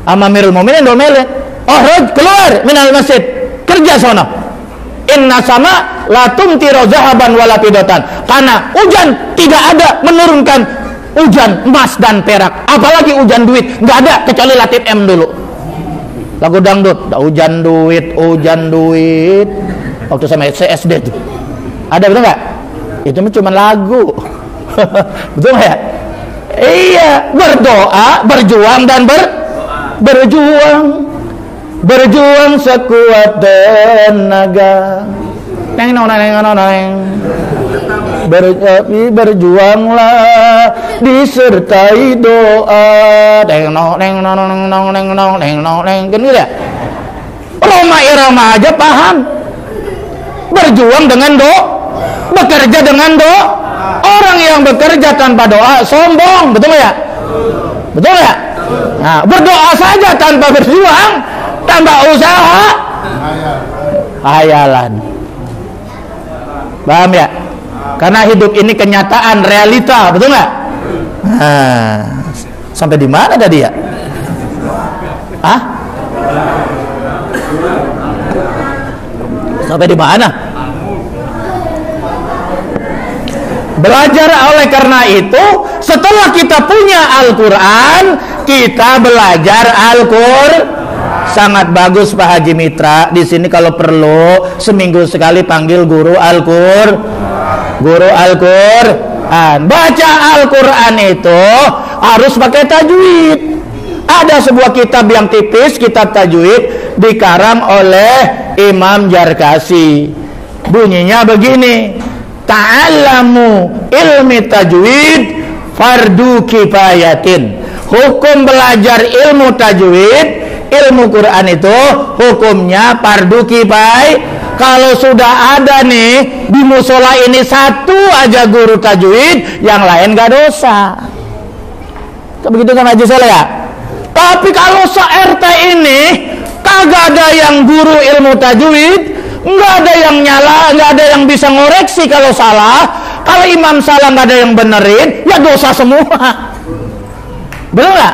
Amirul Mukminin domelin. Keluar minal masjid, kerja sono. Inna sama la tumtiru zahaban wala fidatan. Karena hujan tidak ada menurunkan hujan emas dan perak, apalagi hujan duit, nggak ada kecuali Latif M dulu. Lagu dangdut, hujan duit, waktu sama SD tuh. Ada betul nggak? Itu cuma lagu. Betul nggak ya? Iya, berdoa, berjuang dan berjuang sekuat tenaga. Berjuanglah disertai doa. Kan gitu ya? Roma Irama aja paham. Berjuang dengan doa, bekerja dengan doa. Orang yang bekerja tanpa doa sombong, betul ya? Betul ya? Nah, berdoa saja tanpa berjuang, tanpa usaha, hayalan. Paham ya? Karena hidup ini kenyataan, realita, betul nggak? Nah, sampai di mana tadi ya? Sampai di mana? Belajar. Oleh karena itu, setelah kita punya Al-Quran, kita belajar Al-Quran. Sangat bagus Pak Haji Mitra. Di sini kalau perlu seminggu sekali panggil guru Al-Quran. Guru Al-Quran. Baca Al-Quran itu harus pakai tajwid. Ada sebuah kitab yang tipis, kitab tajwid, dikarang oleh Imam Jarkasi. Bunyinya begini: ta'allamu ilmi tajwid fardu kifayatin. Hukum belajar ilmu tajwid, ilmu Quran itu hukumnya fardu kifayah. Kalau sudah ada nih di musola ini satu aja guru tajwid, yang lain gak dosa. Begitu kan Haji Soleh ya? Tapi kalau se-RT ini kagak ada yang guru ilmu tajwid, nggak ada yang nyala, nggak ada yang bisa ngoreksi kalau salah. Kalau imam salah nggak ada yang benerin, ya dosa semua. Betul nggak?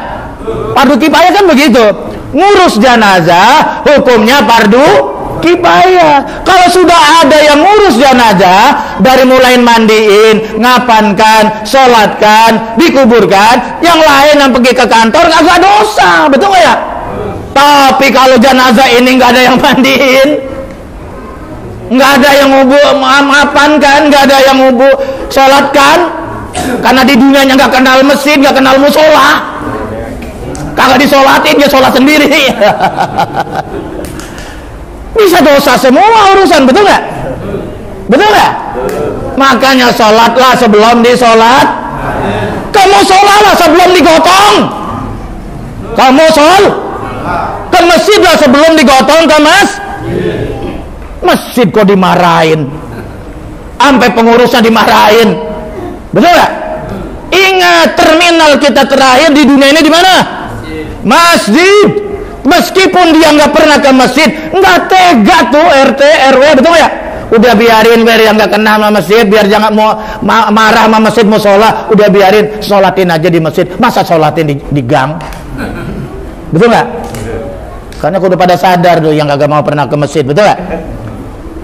Fardu kifayah kan begitu. Ngurus jenazah hukumnya fardu kifayah. Kalau sudah ada yang ngurus jenazah, dari mulai mandiin, ngapankan, sholatkan, dikuburkan, yang lain yang pergi ke kantor agak dosa, betul nggak ya? Tapi kalau jenazah ini nggak ada yang mandiin, nggak ada yang ngapankan, nggak ada yang sholatkan, karena di dunianya nggak kenal masjid, nggak kenal musola, kagak disolatin, dia sholat sendiri. Bisa dosa semua urusan, betul nggak? Betul nggak? Makanya sholatlah sebelum disolat. Kamu sholatlah sebelum digotong. Kamu ke masjidlah sebelum digotong ke masjid. Kok dimarahin? Sampai pengurusnya dimarahin. Betul nggak? Ingat, terminal kita terakhir di dunia ini di mana? Masjid. Meskipun dia nggak pernah ke masjid, nggak tega tuh RT RW, betul ya? Udah biarin biar yang nggak kenal sama masjid, biar jangan mau marah sama masjid, mau sholat, udah biarin, sholatin aja di masjid. Masa sholatin di gang? Betul nggak? Karena udah pada sadar tuh yang nggak mau pernah ke masjid, betul nggak?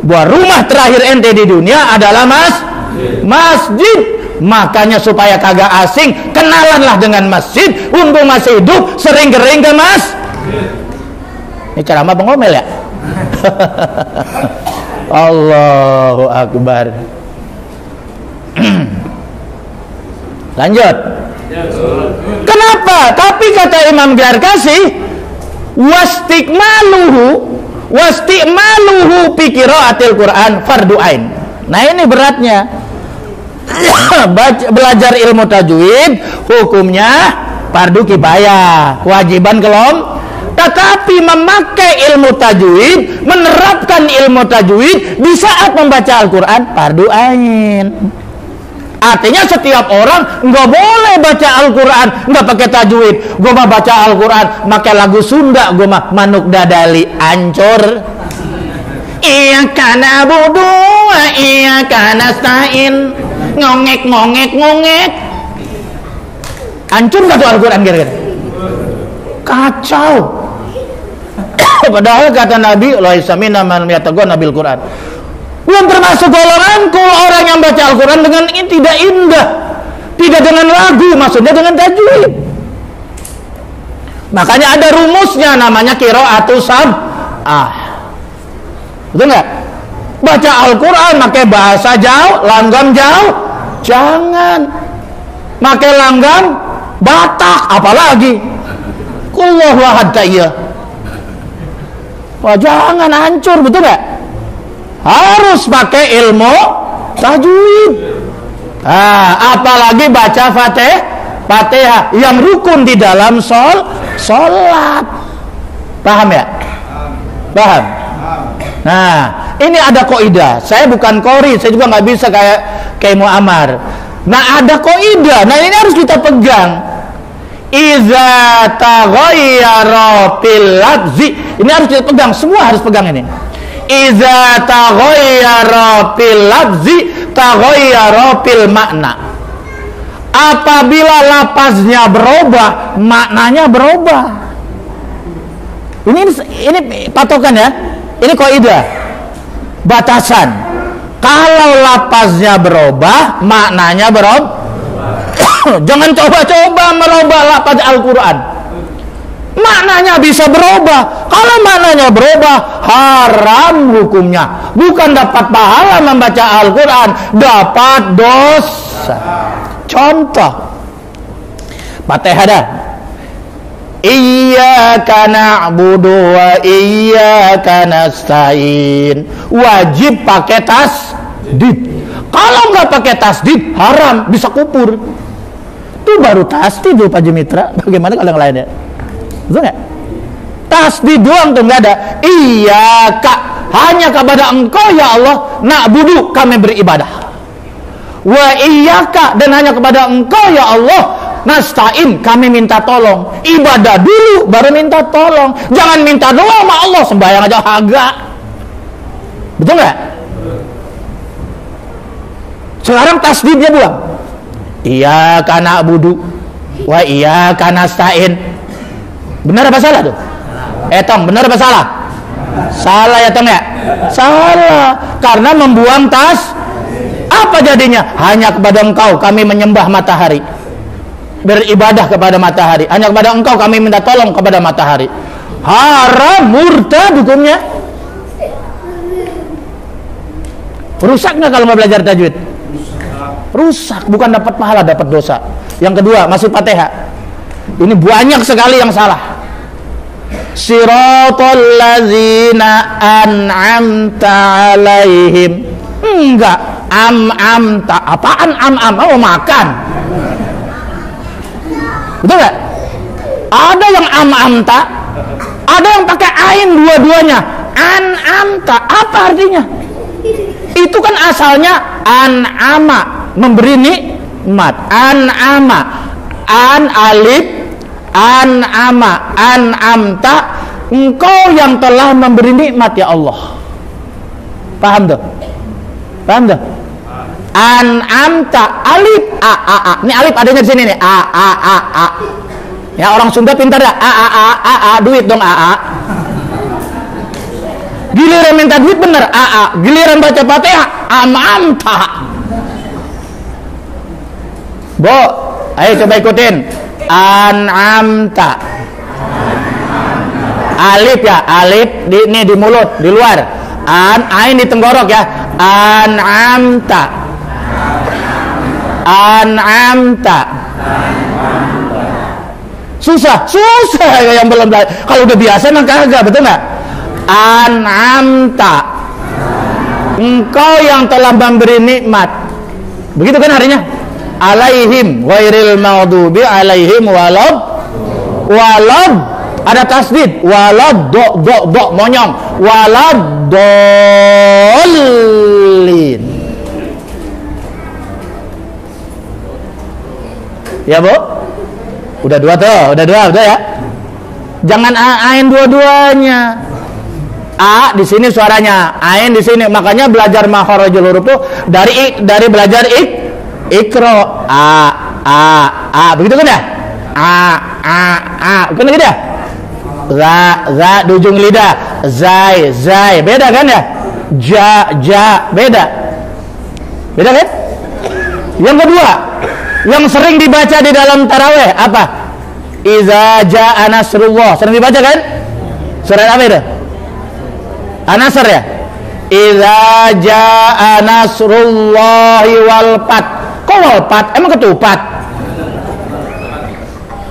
Bahwa rumah terakhir ente di dunia adalah masjid. Makanya supaya kagak asing, kenalanlah dengan masjid. Untung masih hidup, sering kering ke Ini ceramah pengomel ya? Allahu Akbar. Lanjut. Kenapa? Tapi kata Imam Jarkasi, wastikmaluhu fi qiraatil Quran fardu ain. Nah ini beratnya. Belajar ilmu tajwid hukumnya fardu kifayah, kewajiban tetapi memakai ilmu tajwid, menerapkan ilmu tajwid di saat membaca Al-Quran fardu ain. Artinya setiap orang nggak boleh baca Al-Quran nggak pakai tajwid. Gue mah baca Al-Quran pakai lagu Sunda, gue mah manuk dadali ancur. Iya kana budu, iya kana stain, ngongek ngongek ngongek. Hancur nggak tuh Al-Quran kira-kira? Kacau. Padahal kata Nabi, laisa minna man yataghanna bil Quran. Belum termasuk golonganku orang yang baca Al-Quran dengan tidak indah, tidak dengan lagu, maksudnya dengan tajwid. Makanya ada rumusnya namanya qiraatus sab'ah. Betul nggak? Baca Al-Quran pakai bahasa jauh, langgam jauh, jangan. Pakai langgam Batak, apalagi kullahu ahad ta'iyah. Wah, jangan hancur, betul nggak? Harus pakai ilmu tajwid. Apalagi baca Fatihah yang rukun di dalam sholat. Paham ya? Paham? Nah, ini ada kaidah. Saya bukan qori, saya juga nggak bisa kayak Muammar. Nah, ada kaidah. Nah, ini harus kita pegang. Iza taghayyara fil lafzi. Ini harus kita pegang, semua harus pegang ini. Iza taghayyara fil lafzi taghayyara fil makna. Apabila lafaznya berubah, maknanya berubah. Ini patokan ya. Ini kaidah. Batasan. Kalau lafaznya berubah, maknanya berubah. Jangan coba-coba merubah lafaz Al-Quran. Maknanya bisa berubah. Kalau maknanya berubah, haram hukumnya. Bukan dapat pahala membaca Al-Quran, dapat dosa. Contoh Fatihah dah. Iyyaka na'budu wa iyyaka nasta'in. Wajib pakai tasdid. Kalau nggak pakai tasdid, haram, bisa kupur. Itu baru tasdid tuh Pak Jemitra. Bagaimana kalau yang lainnya? Betul nggak? Tasdid doang tuh nggak ada. Iyyaka, hanya kepada Engkau ya Allah na'budu, kami beribadah. Wa iyyaka, dan hanya kepada Engkau ya Allah nasta'in, kami minta tolong. Ibadah dulu baru minta tolong. Jangan minta doa sama Allah, sembahyang aja agak. Betul nggak? Sekarang tasdidnya buang. Iyyaka na'budu wa iyyaka nasta'in. Benar apa salah tuh? Tong, benar apa salah? Salah ya Tong ya? Salah. Karena membuang apa jadinya? Hanya kepada Engkau kami menyembah matahari, beribadah kepada matahari. Hanya kepada Engkau kami minta tolong kepada matahari. Haram, murtad hukumnya. Rusak nggak kalau mau belajar tajwid? Rusak, bukan dapat pahala, dapat dosa. Yang kedua, masih Fatihah. Ini banyak sekali yang salah. Siratal ladzina an'amta alaihim. Enggak, am'amta. Apaan am-am? Oh, makan. Betul nggak? Ada yang am'amta, ada yang pakai ain dua-duanya. An'amta, apa artinya? Itu kan asalnya an'ama, memberi nikmat. An'ama, an alif, an'ama, an'amta, Engkau yang telah memberi nikmat ya Allah. Paham tuh? Paham tuh? An'amta, alif, a. Ini alif adanya di sini nih, a. Ya, orang Sunda pintar ya, a, duit dong, a. Giliran minta duit bener, a. Giliran baca Fatihah, am'amta. Bo, ayo coba ikutin. An'amta. Alif ya, alif di mulut, di luar. Ain di tenggorok ya. An'amta. An'amta. Susah yang belum belajar. Kalau udah biasa emang kagak, betul nggak? An'amta, Engkau yang telah memberi nikmat. Begitu kan harinya? Alaihim ghairil maghdubi alaihim walad ada tasdid, walad do monyong, walad dolin. Ya Bu? Udah dua tuh, udah ya. Jangan ain dua-duanya. A di sini suaranya, ain di sini. Makanya belajar makharijul huruf tuh dari belajar ikro. A. Begitu kan ya? A. Bukan gitu ya? Za di ujung lidah. Zai. Beda kan ya? Ja. Beda kan? Yang kedua, yang sering dibaca di dalam tarawih apa? Iza jaa nasrullah. Sering dibaca kan? Surat apa itu? An-Nasr ya? Iza jaa nasrullahi wal fath. Kok wal fath? Emang ketupat?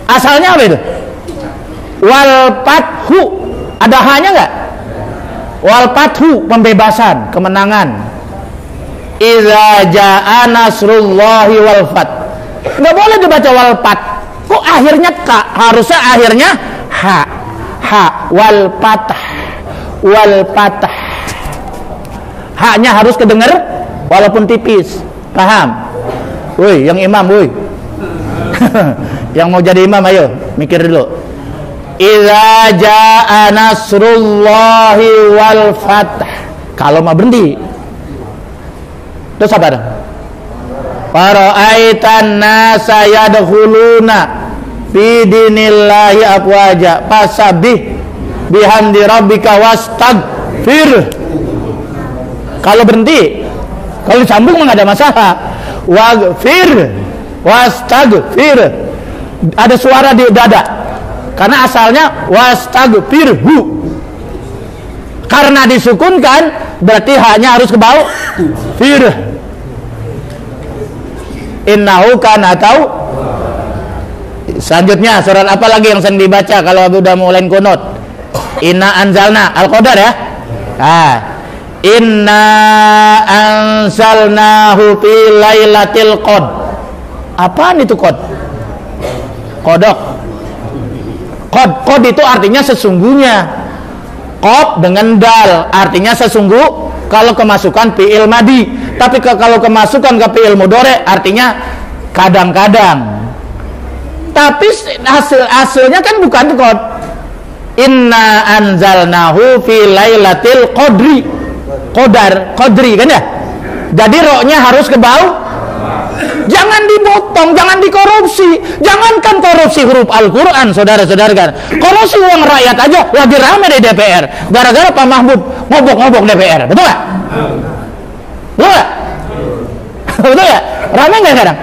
Asalnya apa itu? Wal fathu. Ada hanya enggak? Wal fathu, pembebasan, kemenangan. Iza jaa nasrullahi wal fath. Enggak boleh dibaca wal fath. Kok akhirnya ka? Harusnya akhirnya ha. Wal fath. Haknya harus kedenger walaupun tipis. Paham? Woi, yang imam, woi. Yang mau jadi imam, ayo mikir dulu. Idza jaa nasrullahi wal fath. Kalau mau berhenti, terus sabar. Fara'aitan nasa yadkhuluna fi dinillahi afwaja fasabbih bihamdi rabbika wastaghfir. Kalau berhenti, kalau disambung enggak ada masalah. Wastaghfir. Ada suara di dada. Karena asalnya wastaghfirhu. Karena disukunkan berarti hanya harus ke bawah. Fir. Innahu kana tahu. Selanjutnya surat apa lagi yang sering dibaca kalau udah mulai kunut? Inna anzalna Al-Qadar ya. Inna anzalnahu fi lailatul qad. Apaan itu qad? Kodok. Qad itu artinya sesungguhnya. Qad dengan dal artinya sesungguh kalau kemasukan fi'il madi. Tapi kalau kemasukan ke fi'il mudhari artinya kadang-kadang. Tapi hasilnya kan bukan qad. Inna anzalnahu fi lailatul qadri. Qadri kan ya? Jadi roknya harus ke bawah. Jangan dipotong, jangan dikorupsi. Jangankan korupsi huruf Al-Quran, saudara-saudara kan. Korupsi uang rakyat aja lagi rame di DPR. Gara-gara Pak Mahfud ngobok-ngobok DPR. Betul nggak? Betul nggak? Betul nggak? Rame nggak sekarang?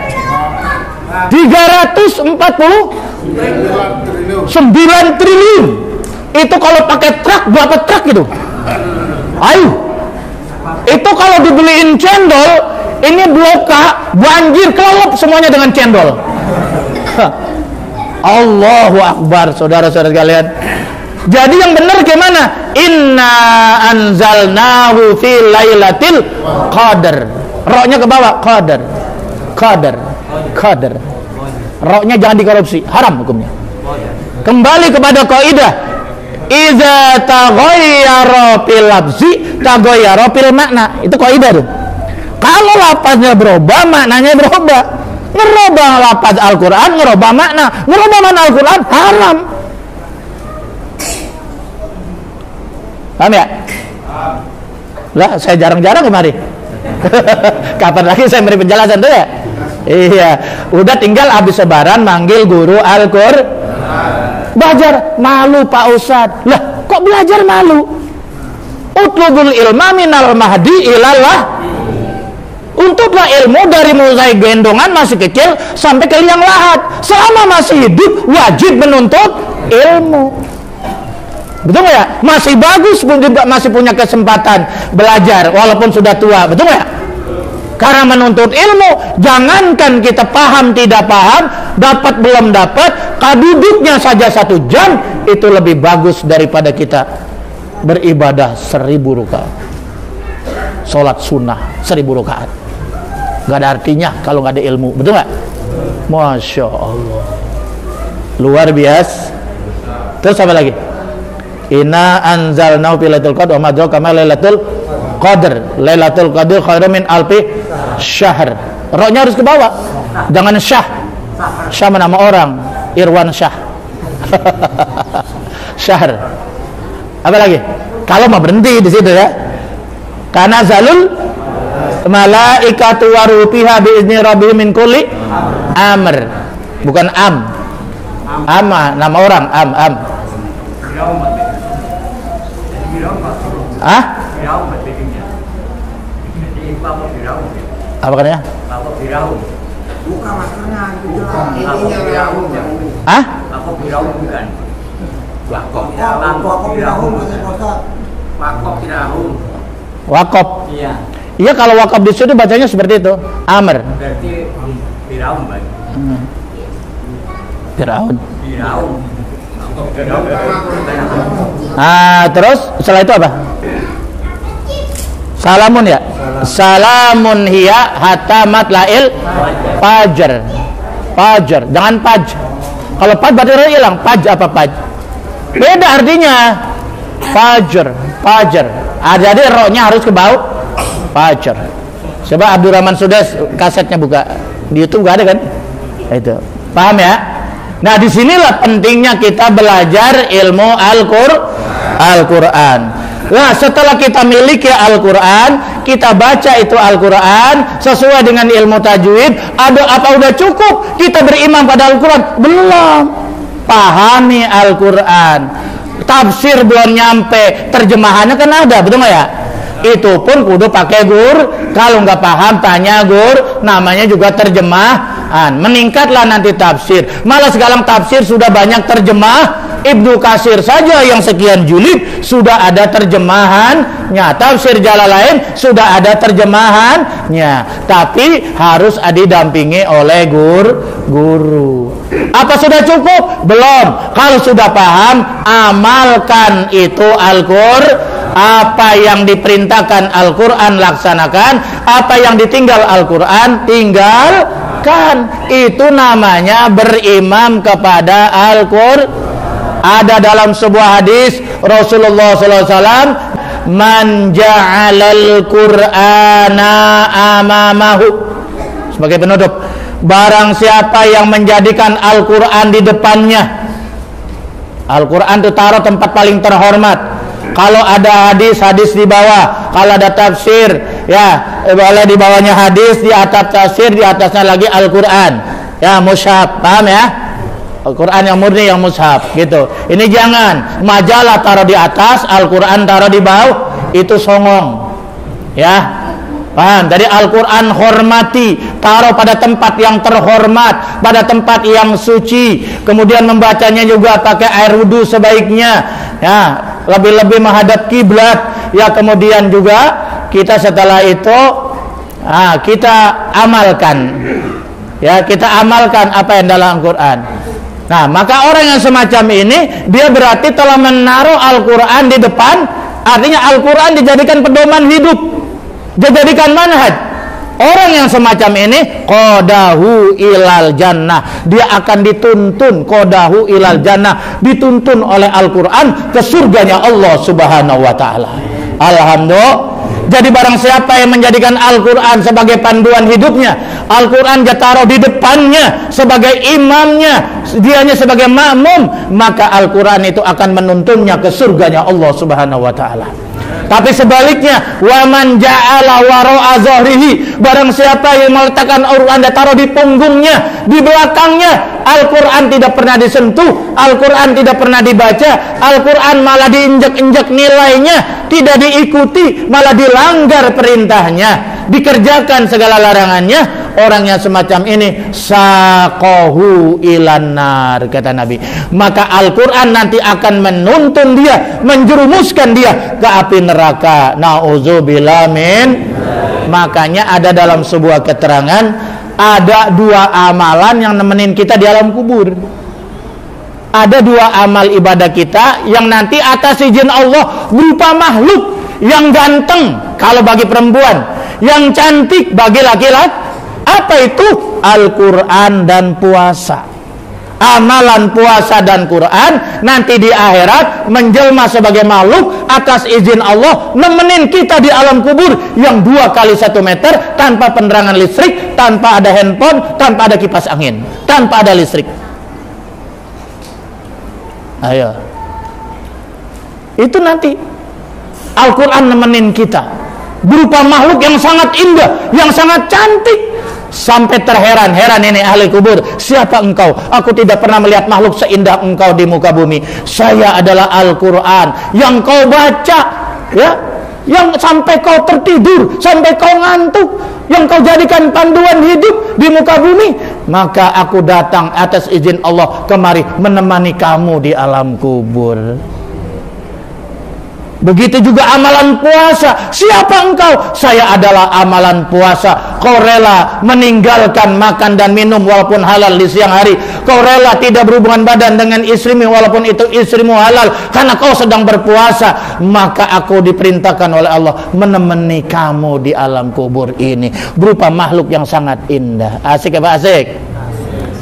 349 triliun. Itu kalau pakai truk berapa truk itu? Ayo. Itu kalau dibeliin cendol, ini bloka, banjir, kelelep semuanya dengan cendol. Allahu Akbar, saudara-saudara kalian. Jadi yang benar gimana? Inna anzalnahu fi lailatul qadar. Roknya ke bawah, qadar. Roknya jangan dikorupsi, haram hukumnya. Kembali kepada kaidah. Iza taghayyara fil lafzi taghayyara fil makna. Itu kaidah tuh. Kalau lafaznya berubah, maknanya berubah. Ngerubah lafaz Al-Quran, ngerubah makna. Ngerubah makna Al-Quran, haram. Paham ya? Lah, saya jarang-jarang kemari. Kapan lagi saya beri penjelasan tuh ya? Iya, udah tinggal habis lebaran manggil guru Al-Quran. Belajar malu Pak Ustadz. Lah, kok belajar malu? Utlubul ilma minal mahdi ilallah. Untutlah ilmu dari mulai gendongan masih kecil sampai ke liang lahat. Selama masih hidup wajib menuntut ilmu. Betul nggak ya? Masih bagus pun juga masih punya kesempatan belajar walaupun sudah tua. Betul nggak? Karena menuntut ilmu, jangankan kita paham tidak paham, dapat belum dapat, kaduduknya saja 1 jam itu lebih bagus daripada kita beribadah 1000 rakaat. Sholat sunnah 1000 rakaat. Gak ada artinya kalau nggak ada ilmu, betul nggak? Masya Allah, luar biasa. Terus apa lagi? Inna anzalnahu fi lailatul qadr wa ma adraka ma lailatul qadr. Lailatul qadr khairun min alfi syahr. Roknya harus ke bawah, jangan syah. Syah nama orang, Irwan Syah. Syahr. Apa lagi? Kalau mau berhenti di situ ya. Karena zalul malaikatu warufiha biizni rabbihim min kulli amr. Bukan am. Ama nama orang, am. Ah? Apa katanya? Buka maskernya itu Ah? Wakop. Iya kalau wakop di situ bacanya seperti itu. Amr. Berarti Firaun, Pak. Firaun. Terus setelah itu apa? Salamun ya. Salamun hiya hatta matlail fajar. Fajar, jangan paj. Kalau paj berarti hilang. Paj apa paj? Beda artinya. Fajar, fajar. Jadi rohnya harus ke bawah. Fajar. Coba Abdurrahman Sudes kasetnya buka di YouTube, gak ada kan? Itu. Paham ya? Nah, disinilah pentingnya kita belajar ilmu Al-Quran. Nah, setelah kita miliki Al-Quran, kita baca itu Al-Quran sesuai dengan ilmu tajwid. Ada apa udah cukup kita berimam pada Al-Quran? Belum. Pahami Al-Quran. Tafsir belum nyampe, terjemahannya kan ada, betul nggak ya? Itu pun kudu pakai gur. Kalau nggak paham tanya gur. Namanya juga terjemahan. Meningkatlah nanti tafsir. Malah sekarang tafsir sudah banyak terjemah. Ibnu Katsir saja yang sekian jilid sudah ada terjemahannya. Tafsir Jalalain sudah ada terjemahannya. Tapi harus didampingi oleh guru. Apa sudah cukup? Belum. Kalau sudah paham, amalkan itu Al-Qur'an. Apa yang diperintahkan Al-Quran laksanakan, apa yang ditinggal Al-Quran tinggalkan. Itu namanya berimam kepada Al-Quran. Ada dalam sebuah hadis Rasulullah SAW, man ja'alal Qur'ana amamahu, sebagai penutup, barang siapa yang menjadikan Al-Quran di depannya. Al-Quran itu taruh tempat paling terhormat. Kalau ada hadis di bawah, kalau ada tafsir, ya boleh di bawahnya hadis, di atas tafsir, di atasnya lagi Al-Quran. Ya, mushaf, paham ya? Al-Quran yang murni, yang mushaf, gitu. Ini jangan majalah taruh di atas, Al-Quran taruh di bawah, itu songong. Ya, paham? Jadi Al-Quran hormati, taruh pada tempat yang terhormat, pada tempat yang suci. Kemudian membacanya juga pakai air wudhu sebaiknya. Ya, lebih-lebih menghadap kiblat. Ya, kemudian juga kita setelah itu kita amalkan. Ya, kita amalkan apa yang dalam Al-Quran. Nah, maka orang yang semacam ini dia berarti telah menaruh Al-Quran di depan. Artinya Al-Quran dijadikan pedoman hidup, dijadikan manhaj. Orang yang semacam ini qadahu ilal jannah, dia akan dituntun, qadahu ilal jannah, dituntun oleh Al-Quran ke surganya Allah Subhanahu wa ta'ala. Alhamdulillah. Jadi barang siapa yang menjadikan Al-Quran sebagai panduan hidupnya, Al-Quran dia taruh di depannya sebagai imamnya, dianya sebagai makmum, maka Al-Quran itu akan menuntunnya ke surganya Allah Subhanahu wa ta'ala. Tapi sebaliknya, waman ja'ala wara'a zahrihi, barang siapa yang meletakkan Al-Quran dia taruh di punggungnya, di belakangnya, Al-Quran tidak pernah disentuh, Al-Quran tidak pernah dibaca, Al-Quran malah diinjak-injak nilainya, tidak diikuti, malah dilanggar perintahnya, dikerjakan segala larangannya. Orang yang semacam ini saqahu ilan nar, kata Nabi. Maka Al-Quran nanti akan menuntun dia, menjerumuskan dia ke api neraka. Na'udzubillah min. Makanya ada dalam sebuah keterangan, ada dua amalan yang nemenin kita di alam kubur. Ada dua amal ibadah kita yang nanti atas izin Allah berupa makhluk yang ganteng kalau bagi perempuan, yang cantik bagi laki-laki. Apa itu? Al-Quran dan puasa. amalan puasa dan Quran, nanti di akhirat menjelma sebagai makhluk atas izin Allah, nemenin kita di alam kubur yang 2 kali 1 meter, tanpa penerangan listrik, tanpa ada handphone, tanpa ada kipas angin, tanpa ada listrik. Ayo, itu nanti Al-Quran nemenin kita berupa makhluk yang sangat indah, yang sangat cantik. Sampai terheran-heran ini ahli kubur, siapa engkau? Aku tidak pernah melihat makhluk seindah engkau di muka bumi. Saya adalah Al-Quran yang kau baca, ya, yang sampai kau tertidur, sampai kau ngantuk, yang kau jadikan panduan hidup di muka bumi. Maka aku datang atas izin Allah kemari menemani kamu di alam kubur. Begitu juga amalan puasa. Siapa engkau? Saya adalah amalan puasa. Kau rela meninggalkan makan dan minum walaupun halal di siang hari. Kau rela tidak berhubungan badan dengan istrimu walaupun itu istrimu halal, karena kau sedang berpuasa. Maka aku diperintahkan oleh Allah menemani kamu di alam kubur ini berupa makhluk yang sangat indah. Asik apa asik?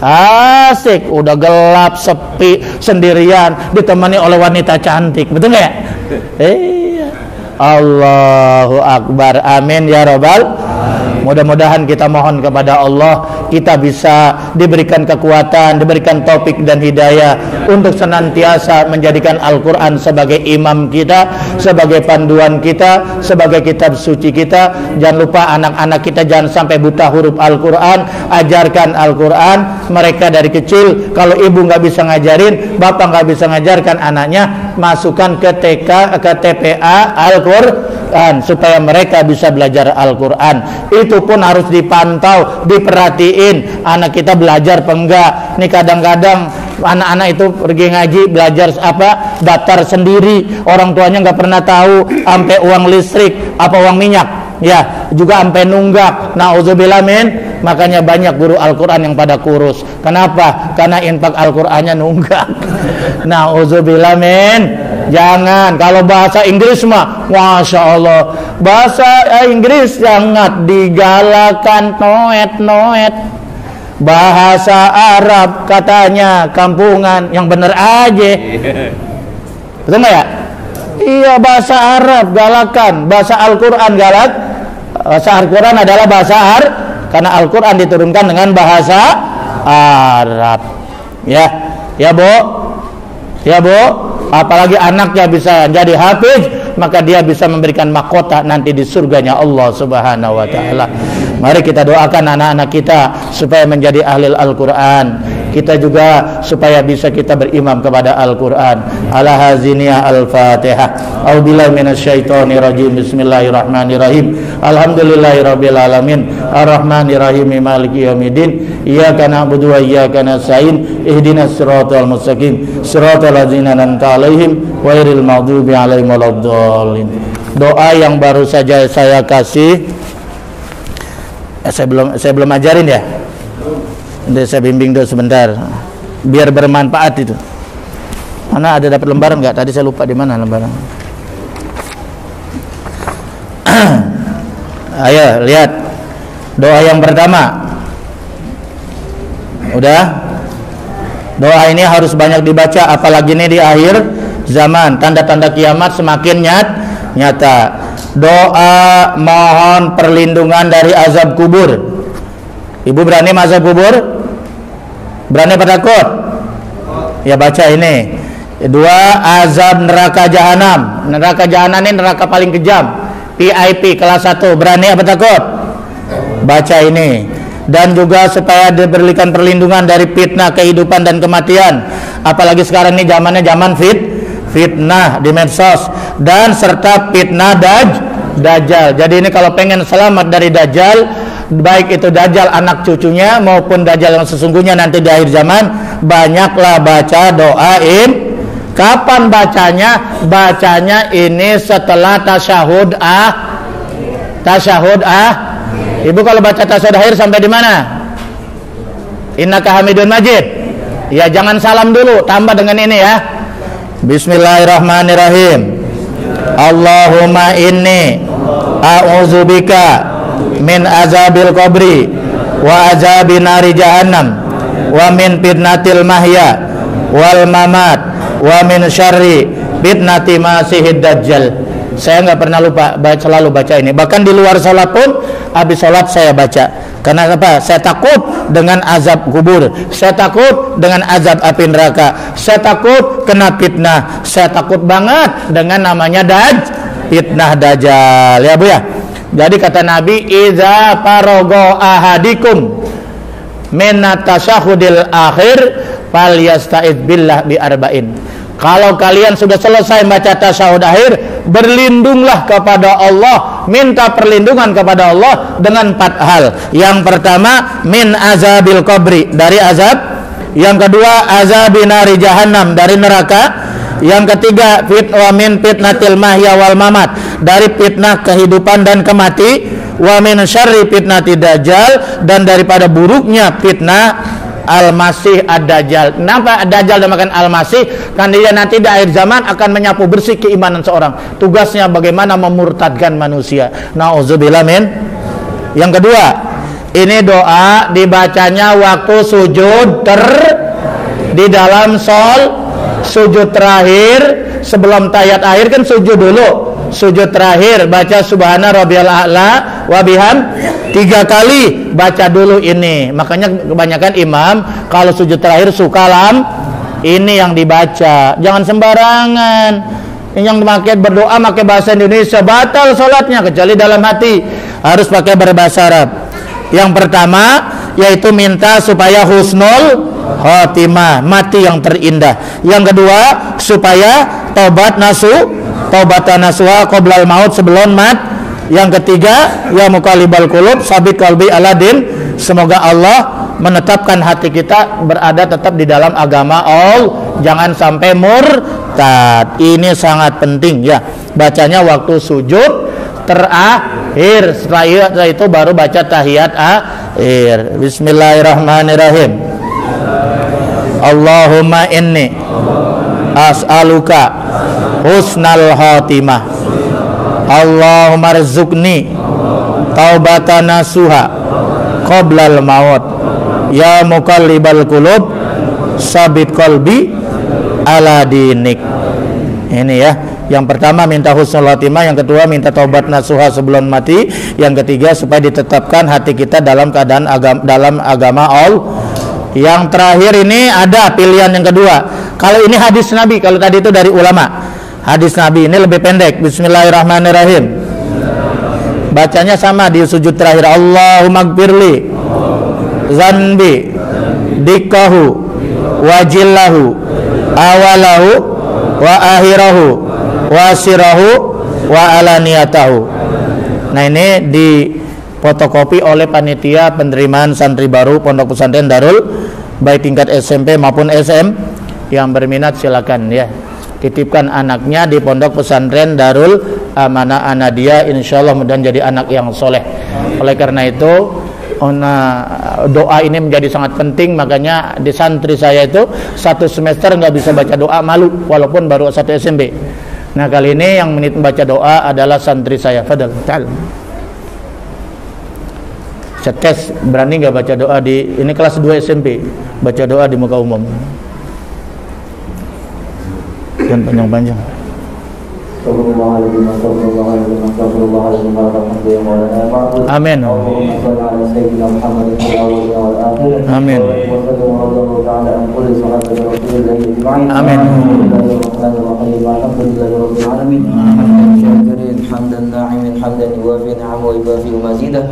Asik. Udah gelap, sepi, sendirian, ditemani oleh wanita cantik. Betul nggak ya? Allahu Akbar. Amin ya Rabbal. Mudah-mudahan kita mohon kepada Allah, kita bisa diberikan kekuatan, diberikan taufik dan hidayah untuk senantiasa menjadikan Al-Quran sebagai imam kita, sebagai panduan kita, sebagai kitab suci kita. Jangan lupa anak-anak kita jangan sampai buta huruf Al-Quran. Ajarkan Al-Quran mereka dari kecil. Kalau ibu nggak bisa ngajarin, bapak nggak bisa ngajarkan anaknya, masukkan ke TK, ke TPA Al-Quran supaya mereka bisa belajar Al-Quran. Itu pun harus dipantau, diperhatiin anak kita belajar apa enggak. Nih kadang-kadang anak-anak itu pergi ngaji, belajar apa, daftar sendiri, orang tuanya nggak pernah tahu, sampai uang listrik apa uang minyak, ya juga sampai nunggak. Nauzubillah min. Makanya banyak guru Al-Quran yang pada kurus. Kenapa? Karena infak Al-Qurannya nunggak. Nauzubillah min. Jangan. Kalau bahasa Inggris mah, Masya Allah, bahasa Inggris sangat digalakan, noet. Bahasa Arab katanya kampungan, yang bener aja. Betul nggak ya? Iya, bahasa Arab galakan, bahasa Al-Quran galak. Bahasa Al-Quran adalah bahasa Arab, karena Al-Quran diturunkan dengan bahasa Arab. Ya, ya Bu, ya Bu. Apalagi anaknya bisa jadi hafiz, maka dia bisa memberikan mahkota nanti di surganya Allah Subhanahu wa taala. Mari kita doakan anak-anak kita supaya menjadi ahli Al-Quran. Kita juga supaya bisa kita berimam kepada Al-Quran. Ala haziniyah Al-Fatihah. A'udzubillahi minasyaitonir rajim. Bismillahirrahmanirrahim. Alhamdulillahirabbil alamin. Arrahmanirrahim. Maliki yaumiddin. Iyyaka na'budu wa iyyaka nasta'in. Ihdinas siratal mustaqim. Siratal ladzina an'amta 'alaihim ghairil maghdubi 'alaihim waladdallin. Doa yang baru saja saya kasih, saya belum ajarin ya. Nanti saya bimbing dulu sebentar biar bermanfaat itu. Mana ada dapat lembaran nggak? Tadi saya lupa di mana lembaran. Ayo lihat doa yang pertama. Udah? Doa ini harus banyak dibaca, apalagi ini di akhir zaman, tanda-tanda kiamat semakin nyata. Doa mohon perlindungan dari azab kubur. Ibu berani azab kubur? Berani apa takut? Ya baca ini. Dua, azab neraka jahanam. Neraka jahanam ini neraka paling kejam. VIP kelas 1. Berani apa takut? Baca ini. Dan juga supaya diberikan perlindungan dari fitnah kehidupan dan kematian. Apalagi sekarang ini zamannya zaman fitnah di medsos, dan serta fitnah Dajjal. Jadi ini kalau pengen selamat dari Dajjal, baik itu Dajjal anak cucunya maupun Dajjal yang sesungguhnya nanti di akhir zaman, banyaklah baca doa ini. Kapan bacanya? Bacanya ini setelah tasyahud Ibu kalau baca tasyahud akhir sampai di mana? Innaka Hamidun Majid. Ya jangan salam dulu, tambah dengan ini ya. Bismillahirrahmanirrahim. Allahumma inni a'udzubika min azabil qabri wa azabi nari jahannam wa min fitnatil mahya wal mamat wa min syarri fitnati masihid dajjal. Saya nggak pernah lupa, selalu baca ini. Bahkan di luar sholat pun, habis sholat saya baca. Karena apa? Saya takut dengan azab kubur. Saya takut dengan azab api neraka. Saya takut kena fitnah. Saya takut banget dengan namanya fitnah dajjal. Ya Bu ya. Jadi kata Nabi, iza farogo ahadikum minat tasyahudil akhir falyasta'id billah bi arba'in. Kalau kalian sudah selesai baca tasyahud akhir, berlindunglah kepada Allah, minta perlindungan kepada Allah dengan 4 hal. Yang pertama, min azabil qabri, dari azab. Yang kedua, azabin nari jahannam, dari neraka. Yang ketiga, wa min fitnatil mahya wal mamat, dari fitnah kehidupan dan kemati. Wa min syarri fitnati dajjal, dan daripada buruknya fitnah Al-Masih Ad-Dajjal. Kenapa Ad-Dajjal dinamakan Al-Masih? Karena dia nanti di akhir zaman akan menyapu bersih keimanan seorang. Tugasnya bagaimana memurtadkan manusia. Nauzubillah min. Yang kedua, ini doa dibacanya waktu sujud di dalam sujud terakhir. Sebelum tahiyat akhir kan sujud dulu. Sujud terakhir baca subhana rabbiyal a'la wa biham 3 kali, baca dulu ini. Makanya kebanyakan imam kalau sujud terakhir suka ini yang dibaca. Jangan sembarangan. Yang pakai berdoa pakai bahasa Indonesia batal salatnya, kecuali dalam hati. Harus pakai berbahasa Arab. Yang pertama yaitu minta supaya husnul khotimah, mati yang terindah. Yang kedua supaya taubatan nasuha qoblal maut, sebelum Yang ketiga, ya muqallibal qulub sabit qalbi ala din, semoga Allah menetapkan hati kita berada tetap di dalam agama Allah, jangan sampai murtad. Ini sangat penting ya. Bacanya waktu sujud terakhir, setelah itu baru baca tahiyat akhir. Bismillahirrahmanirrahim. Allahumma inni as'aluka husnal khotimah. Allahumma rizukni taubatan nasuha qoblal maut. Ya muqallibal qulub sabit qalbi ala dinik. Ini ya. Yang pertama minta husnul khotimah, yang kedua minta taubat nasuha sebelum mati, yang ketiga supaya ditetapkan hati kita dalam keadaan dalam agama Allah. Yang terakhir ini ada pilihan yang kedua. Kalau ini hadis Nabi, kalau tadi itu dari ulama. Hadis Nabi ini lebih pendek. Bismillahirrahmanirrahim. Bacanya sama di sujud terakhir. Allahumma gfirli zanbi dikkahu wajillahu awalahu wa akhirahu wa sirahu wa alaniyatahu. Nah ini di fotokopi oleh panitia penerimaan santri baru Pondok Pesantren Darul, baik tingkat SMP maupun SM. Yang berminat silakan ya, titipkan anaknya di Pondok Pesantren Darul Amanah Anadia, insyaallah mudah jadi anak yang soleh. Oleh karena itu doa ini menjadi sangat penting. Makanya di santri saya itu 1 semester nggak bisa baca doa, malu walaupun baru 1 SMP. Nah kali ini yang menit membaca doa adalah santri saya. Fadal ta'al. Saya tes, berani nggak baca doa di ini kelas 2 SMP, baca doa di muka umum. Dan panjang-panjang. Amin. Amin. Amin. حمدا ناعما حمدا يوافي نعمه ويكافئ مزيده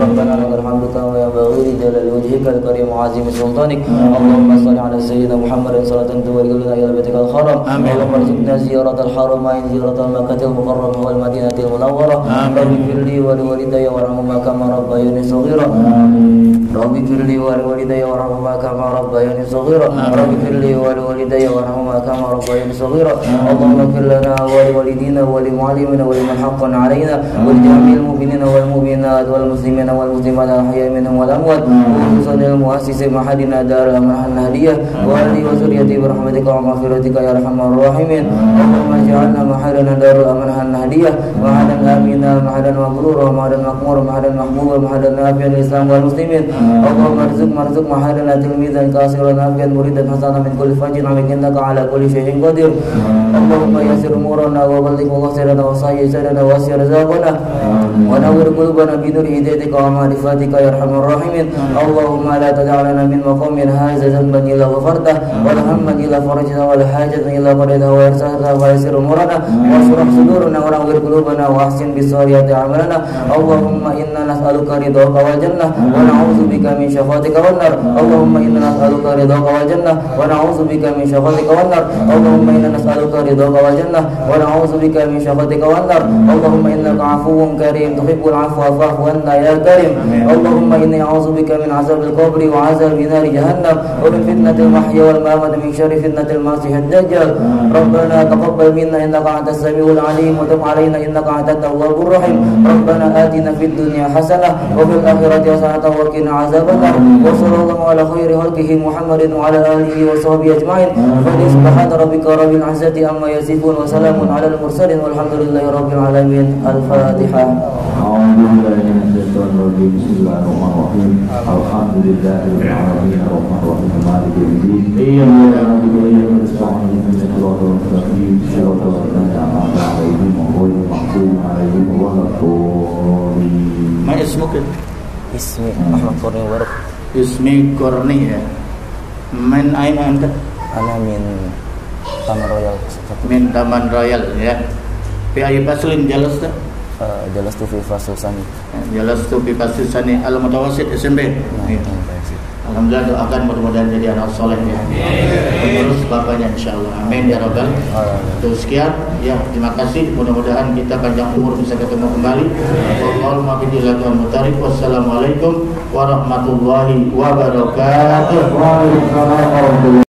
ربنا لك الحمد كما ينبغي لجلال وجهك الكريم وعظيم سلطانك اللهم صل على سيدنا محمد صلاة تبلغنا الى بيتك الحرام اللهم ارزقنا زيارة الحرمين زيارة مكة المكرمة والمدينة المنورة رب اغفر لي ولوالدي وارحمهما كما ربياني صغيرا رب اغفر لي ولوالدي وارحمهما كما ربياني صغيرا رب اغفر لي ولوالدي وارحمهما كما ربياني صغيرا اللهم اغفر لنا ولوالدينا ولمعلمنا ولمن حقا علينا ولجميع المؤمنين والمؤمنات والمسلمين والمسلمات الأحياء منهم والأموات وخصوصا المؤسس معهدنا دار الأمانة النهدية وأهله وذريته برحمتك ومغفرتك يا أرحم الراحمين اللهم اجعلنا معهدنا دار الأمانة النهدية معهدا آمنا معهدا مبرورا معهدا مقمورا معهدا محبوبا معهدا نافعا للإسلام والمسلمين اللهم ارزق معهدنا تلميذا كاسرا نافعا مريدا حسنا من كل فج عميق إنك على كل شيء قدير اللهم يسر أمورنا وبلغ مقصدنا وصحيح سرنا واسع رزقنا ونور قلوبنا بنور هدايتك ومعرفتك يا أرحم الراحمين اللهم لا تدع لنا من مقام هذا ذنبا إلا غفرته ولا هما إلا فرجته ولا حاجة إلا قضيتها ويسرتها ويسر أمورنا واشرح صدورنا ونور قلوبنا وأحسن بالصالحات أعمالنا اللهم إنا نسألك رضاك والجنة ونعوذ بك من شفاعتك والنار اللهم إنا نسألك رضاك والجنة ونعوذ بك من شفاعتك والنار اللهم إنا نسألك رضاك والجنة ونعوذ بك من شفاعتك والنار اللهم إنك عفو كريم تحب العفو فاعف عنا يا كريم اللهم إني أعوذ بك من عذاب القبر وعذاب نار جهنم ومن فتنة المحيا والممات من شر فتنة المسيح الدجال ربنا تقبل منا إنك أنت السميع العليم وتب علينا إنك أنت التواب الرحيم ربنا آتنا في الدنيا حسنة وفي الآخرة حسنة وقنا عذاب النار وصلى الله على خير خلقه محمد وعلى آله وصحبه أجمعين سبحان ربك رب العزة عما يصفون وسلام على المرسلين والحمد لله رب العالمين الفاتحة Bismillahirrahmanirrahim. Alhamdulillahirabbil alamin arrahmanirrahim maliki yaumiddin. Iyyaka na'budu wa iyyaka nasta'in ihdinas siratal mustaqim siratal ladzina an'amta 'alaihim ghairil maghdubi 'alaihim waladdallin. Ma ismuka? Ismi Ahmad Qurni Warq. Ismi Qurni ya. Min aina anta? Ana min Taman Royal. Min Taman Royal ya. Fi ayi faslin jalastu? Jalastu fi fasusani. Jalastu fi fasusani al-mutawassit SMP. Ya. Alhamdulillah, doakan mudah-mudahan jadi anak soleh ya. Terus bapaknya insyaallah. Amin ya rabbal. Terus sekian ya, terima kasih. Mudah-mudahan kita panjang umur bisa ketemu kembali. Wassalamualaikum warahmatullahi wabarakatuh.